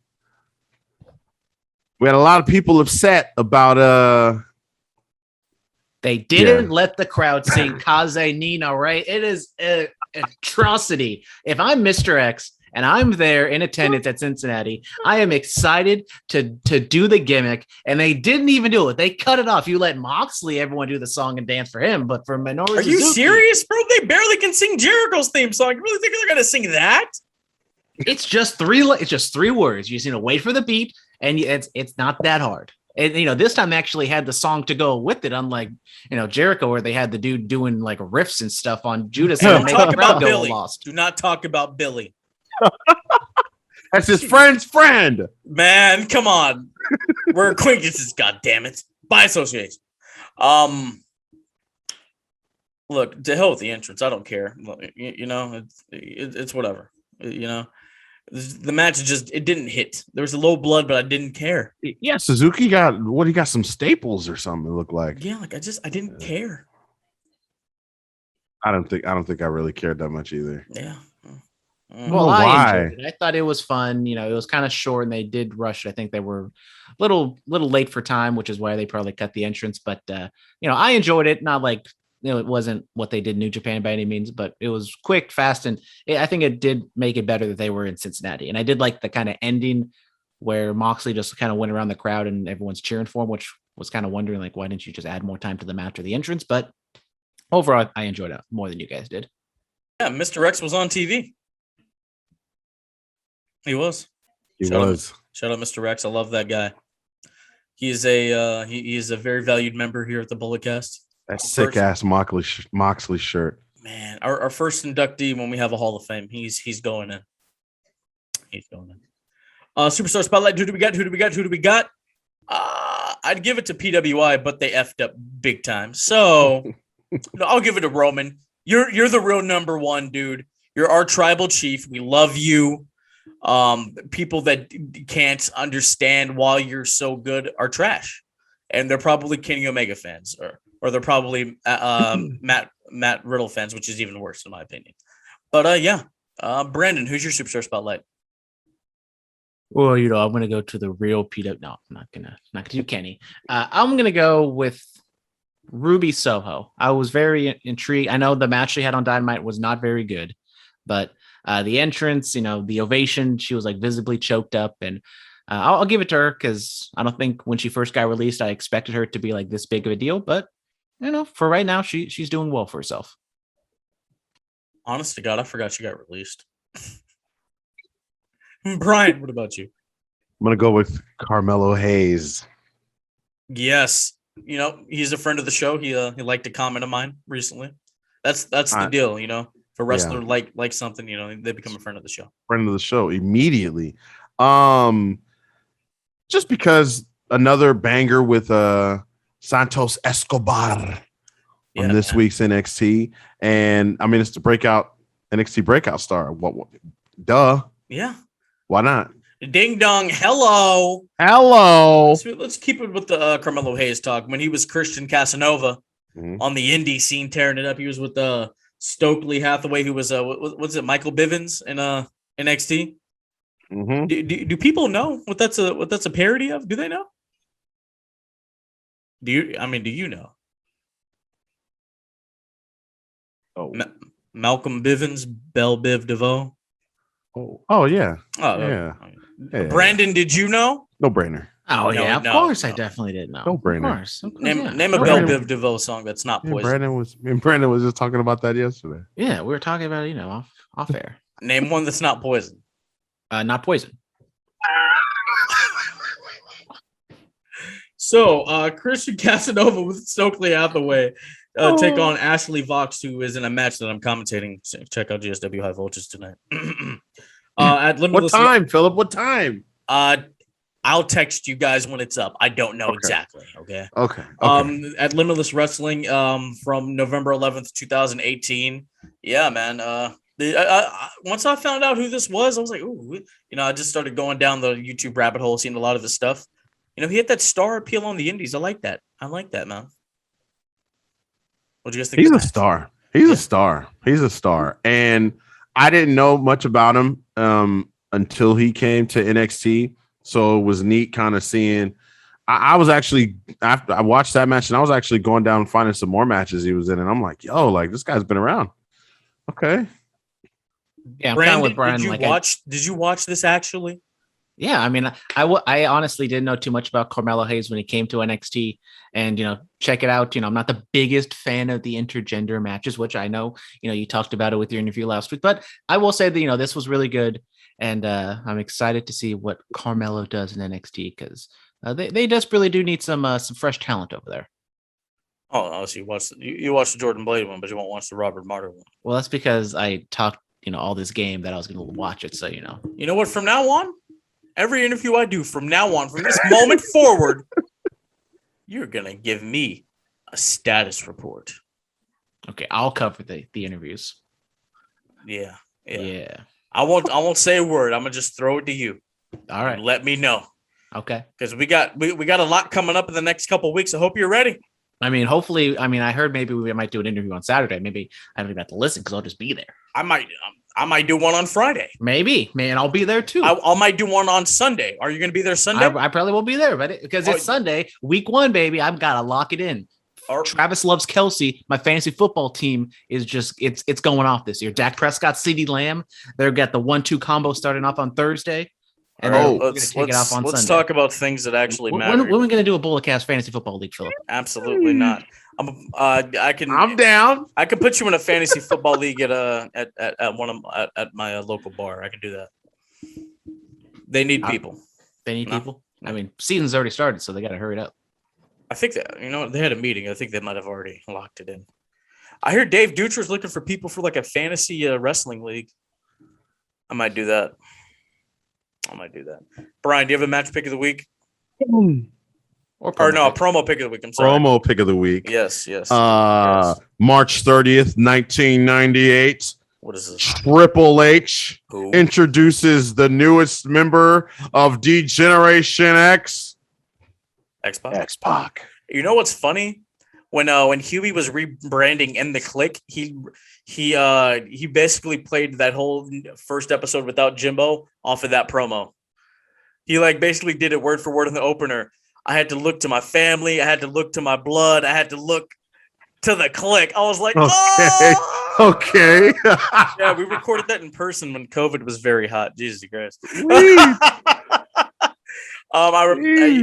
We had a lot of people upset about They didn't let the crowd sing Kaze Nina, right? It is an atrocity. If I'm Mr. X and I'm there in attendance at Cincinnati, I am excited to do the gimmick, and they didn't even do it. They cut it off. You let Moxley, everyone do the song and dance for him, but for Minoru Suzuki, you serious, bro? They barely can sing Jericho's theme song. You really think they're gonna sing that? It's just three words. You just need to wait for the beat, and it's not that hard. And this time they actually had the song to go with it, unlike Jericho, where they had the dude doing like riffs and stuff on Judas. Don't talk about Billy. Do not talk about Billy. That's his friend's friend. Man, come on. We're acquaintances, goddammit. By association. Look, to hell with the entrance. I don't care. It's whatever. The match it didn't hit. There was a low blood, but I didn't care. Yeah, Suzuki got he got some staples or something, it looked like. Yeah, like I didn't care. I don't think I really cared that much either. Yeah. Well, I enjoyed it. I thought it was fun. It was kind of short and they did rush. I think they were a little late for time, which is why they probably cut the entrance. But I enjoyed it. Not like it wasn't what they did in New Japan by any means, but it was quick, fast, and I think it did make it better that they were in Cincinnati. And I did like the kind of ending where Moxley just kind of went around the crowd and everyone's cheering for him, which was kind of wondering, like, why didn't you just add more time to the match or the entrance? But overall, I enjoyed it more than you guys did. Yeah, Mr. X was on TV. He was. Shout out Mr. X. I love that guy. He is a very valued member here at the Bulletcast. That sick ass Moxley shirt. Man, our first inductee when we have a Hall of Fame. He's going in. He's going in. Superstar Spotlight. Who do we got? I'd give it to PWI, but they effed up big time. So I'll give it to Roman. You're the real number one, dude. You're our tribal chief. We love you. People that can't understand why you're so good are trash, and they're probably Kenny Omega fans, or they're probably Matt Riddle fans, which is even worse in my opinion. But Brandon, who's your Superstar Spotlight? Well, I'm gonna go to the real PW. No, I'm not gonna do Kenny. I'm gonna go with Ruby Soho. I was very intrigued. I know the match she had on Dynamite was not very good, but the entrance, the ovation, she was like visibly choked up, and I'll give it to her because I don't think when she first got released, I expected her to be like this big of a deal. But for right now, she's doing well for herself. Honest to God, I forgot she got released. Brian, what about you? I'm gonna go with Carmelo Hayes. Yes, he's a friend of the show. He liked a comment of mine recently. That's the deal, If a wrestler like something, they become a friend of the show. Friend of the show immediately. Just because another banger with Santos Escobar on this week's NXT, and I mean it's the NXT breakout star. What? Duh. Yeah. Why not? Ding dong. Hello. Let's keep it with the Carmelo Hayes talk. When he was Christian Casanova on the indie scene, tearing it up, he was with Stokely Hathaway, who was what's it, Michael Bivens in NXT. Mm-hmm. Do people know what that's a parody of? Do they know? Do you know? Oh, Malcolm Bivens, Belle Biv DeVoe. Oh yeah. Oh yeah. Brandon, did you know? No brainer. Oh yeah, of course I definitely did know. No brainer. Of course, name a Belle Biv DeVoe song that's not Poison. Brandon was just talking about that yesterday. Yeah, we were talking about it, off air. Name one that's not Poison. Not Poison. So Christian Casanova with Stokely Hathaway take on Ashley Vox, who is in a match that I'm commentating. So check out GSW High Voltage tonight. At Limitless what time, Phillip? What time? I'll text you guys when it's up. I don't know exactly. Okay. At Limitless Wrestling from November 11th, 2018. Yeah, man. Once I found out who this was, I was like, ooh, I just started going down the YouTube rabbit hole, seeing a lot of his stuff. He had that star appeal on the indies. I like that, man. What do you guys think? He's a star. He's a star. And I didn't know much about him until he came to NXT. So it was neat kind of seeing. I was actually, after I watched that match, and I was actually going down and finding some more matches he was in. And I'm like, this guy's been around. Okay. Yeah, I'm Brandon, with Brian. Did you watch this actually? Yeah, I mean, I honestly didn't know too much about Carmelo Hayes when he came to NXT, and check it out. I'm not the biggest fan of the intergender matches, which I know you talked about it with your interview last week, but I will say that this was really good, and I'm excited to see what Carmelo does in NXT because they desperately do need some fresh talent over there. Oh, so you watched the Jordan Blade one, but you won't watch the Robert Martyr one. Well, that's because I talked all this game that I was going to watch it, so You know what? From now on. Every interview I do from now on, from this moment forward, you're going to give me a status report. Okay, I'll cover the interviews. Yeah. I won't say a word. I'm going to just throw it to you. All right. Let me know. Okay. Because we got a lot coming up in the next couple of weeks. I hope you're ready. I mean, hopefully, I heard maybe we might do an interview on Saturday. Maybe I don't even have to listen because I'll just be there. I might do one on Friday. Maybe, man. I'll be there too. I might do one on Sunday. Are you going to be there Sunday? I probably won't be there, but because it's Sunday, week 1, baby. I've got to lock it in. Travis loves Kelsey. My fantasy football team is just it's going off this year. Dak Prescott, CeeDee Lamb. They've got the 1-2 combo starting off on Thursday. And All then right, we're gonna kick it off on let's Sunday. talk about things that actually matter. When are we going to do a Bulletcast Fantasy Football League, Phillip? Absolutely not. I'm down. I can put you in a fantasy football league at my local bar. I can do that. They need people. They need No. people. I mean, season's already started, so they got to hurry it up. I think that they had a meeting. I think they might have already locked it in. I hear Dave Dutra's looking for people for like a fantasy wrestling league. I might do that. Brian, do you have a match pick of the week? Or no, a promo pick of the week. I'm sorry. Promo pick of the week. Yes. March 30th, 1998. What is this? Triple H Who? introduces the newest member of D-Generation X, X-Pac. X-Pac. You know what's funny? When Huey was rebranding In the Click, he basically played that whole first episode without Jimbo off of that promo. He basically did it word for word in the opener. I had to look to my family. I had to look to my blood. I had to look to the click. I was like, Okay. oh! Okay. Yeah, we recorded that in person when COVID was very hot. Jesus Christ. You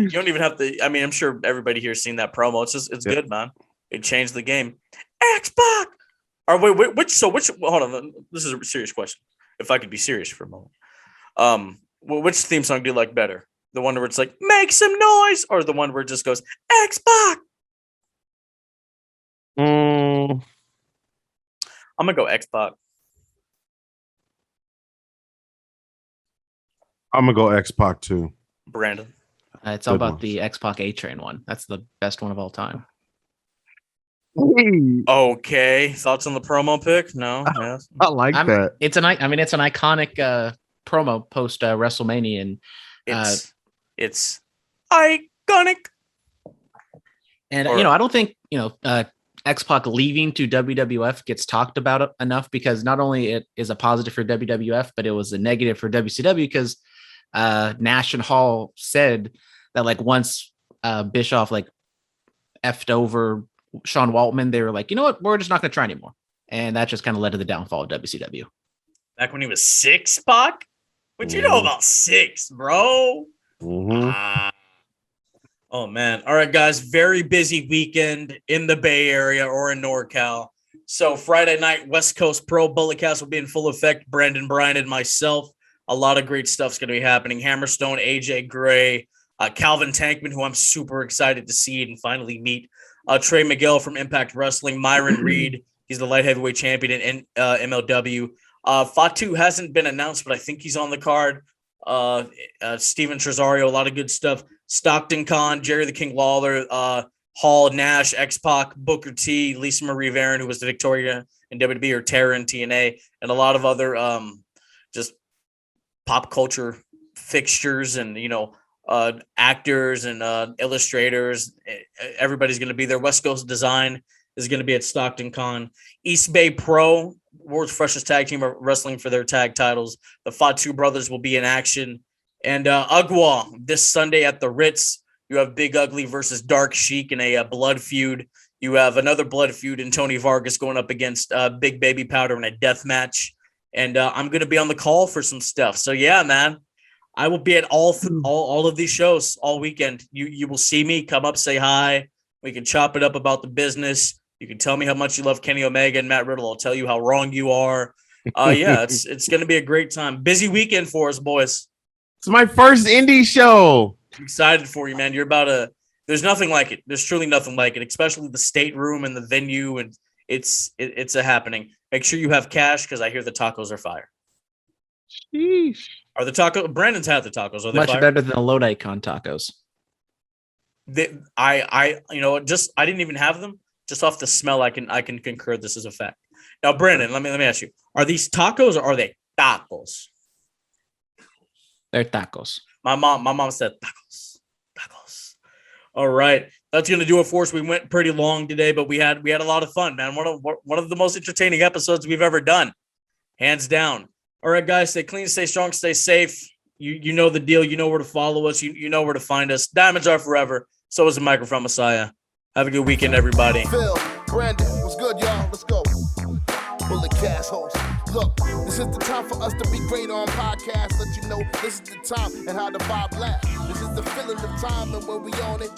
don't even have to. I mean, I'm sure everybody here has seen that promo. It's good, man. It changed the game. X-Pac. Or which? Hold on. This is a serious question. If I could be serious for a moment, which theme song do you like better? The one where it's like make some noise, or the one where it just goes X-Pac? I'm gonna go X-Pac. I'm gonna go X-Pac too. Brandon. It's all Good about one. the X-Pac A-Train one. That's the best one of all time. Okay. Thoughts on the promo pick? No. Yes. I like that. It's an iconic promo post WrestleMania, and It's iconic. And I don't think X-Pac leaving to WWF gets talked about enough, because not only it is a positive for WWF, but it was a negative for WCW, because Nash and Hall said that once Bischoff effed over Sean Waltman, they were like, you know what, we're just not going to try anymore, and that just kind of led to the downfall of WCW. Back when he was 6-Pac? What you know about 6, bro? Mm-hmm. Oh, man. All right, guys. Very busy weekend in the Bay Area or in NorCal. So Friday night, West Coast Pro Bulletcast will be in full effect. Brandon, Brian, and myself. A lot of great stuff's going to be happening. Hammerstone, AJ Gray, Calvin Tankman, who I'm super excited to see and finally meet. Trey Miguel from Impact Wrestling. Myron Reed. He's the light heavyweight champion in MLW. Fatu hasn't been announced, but I think he's on the card. Steven Tresario, a lot of good stuff. Stockton Khan, Jerry the King Lawler, Hall, Nash, X-Pac, Booker T, Lisa Marie Varon, who was the Victoria in WWE, or Tara in TNA, and a lot of other just pop culture fixtures and actors and illustrators. Everybody's going to be there. West Coast Design is going to be at Stockton Con. East Bay Pro, world's freshest tag team, are wrestling for their tag titles. The Fatu brothers will be in action. And Ugwa, this Sunday at the Ritz, you have Big Ugly versus Dark Sheik in a blood feud. You have another blood feud in Tony Vargas going up against Big Baby Powder in a death match. And I'm going to be on the call for some stuff. So, yeah, man, I will be at all of these shows all weekend. You will see me. Come up, say hi. We can chop it up about the business. You can tell me how much you love Kenny Omega and Matt Riddle. I'll tell you how wrong you are. Yeah, it's going to be a great time. Busy weekend for us, boys. It's my first indie show. I'm excited for you, man. There's nothing like it. There's truly nothing like it, especially the stateroom and the venue. And it's a happening. Make sure you have cash, because I hear the tacos are fire. Sheesh. Are the tacos? Brandon's had the tacos. Are they Much fire? better than the Lodi Con tacos. I didn't even have them. Just off the smell, I can concur this is a fact. Now, Brandon, let me ask you: are these tacos or are they tacos? They're tacos. My mom said tacos. All right, that's gonna do it for us. We went pretty long today, but we had a lot of fun, man. One of the most entertaining episodes we've ever done, hands down. All right, guys, stay clean, stay strong, stay safe. You know the deal. You know where to follow us. You know where to find us. Diamonds are forever. So is the Microphone Messiah. Have a good weekend, everybody. Phil, Brandon, what's good, y'all? Let's go. Bullet Cast host. Look, this is the time for us to be great on podcasts. Let you know this is the time and how the vibe lasts. This is the feeling of time and when we on it.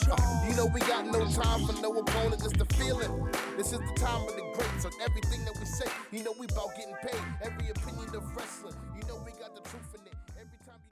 You know we got no time for no opponent, just the feeling. This is the time of the greats on everything that we say. You know we about getting paid. Every opinion of wrestling. You know we got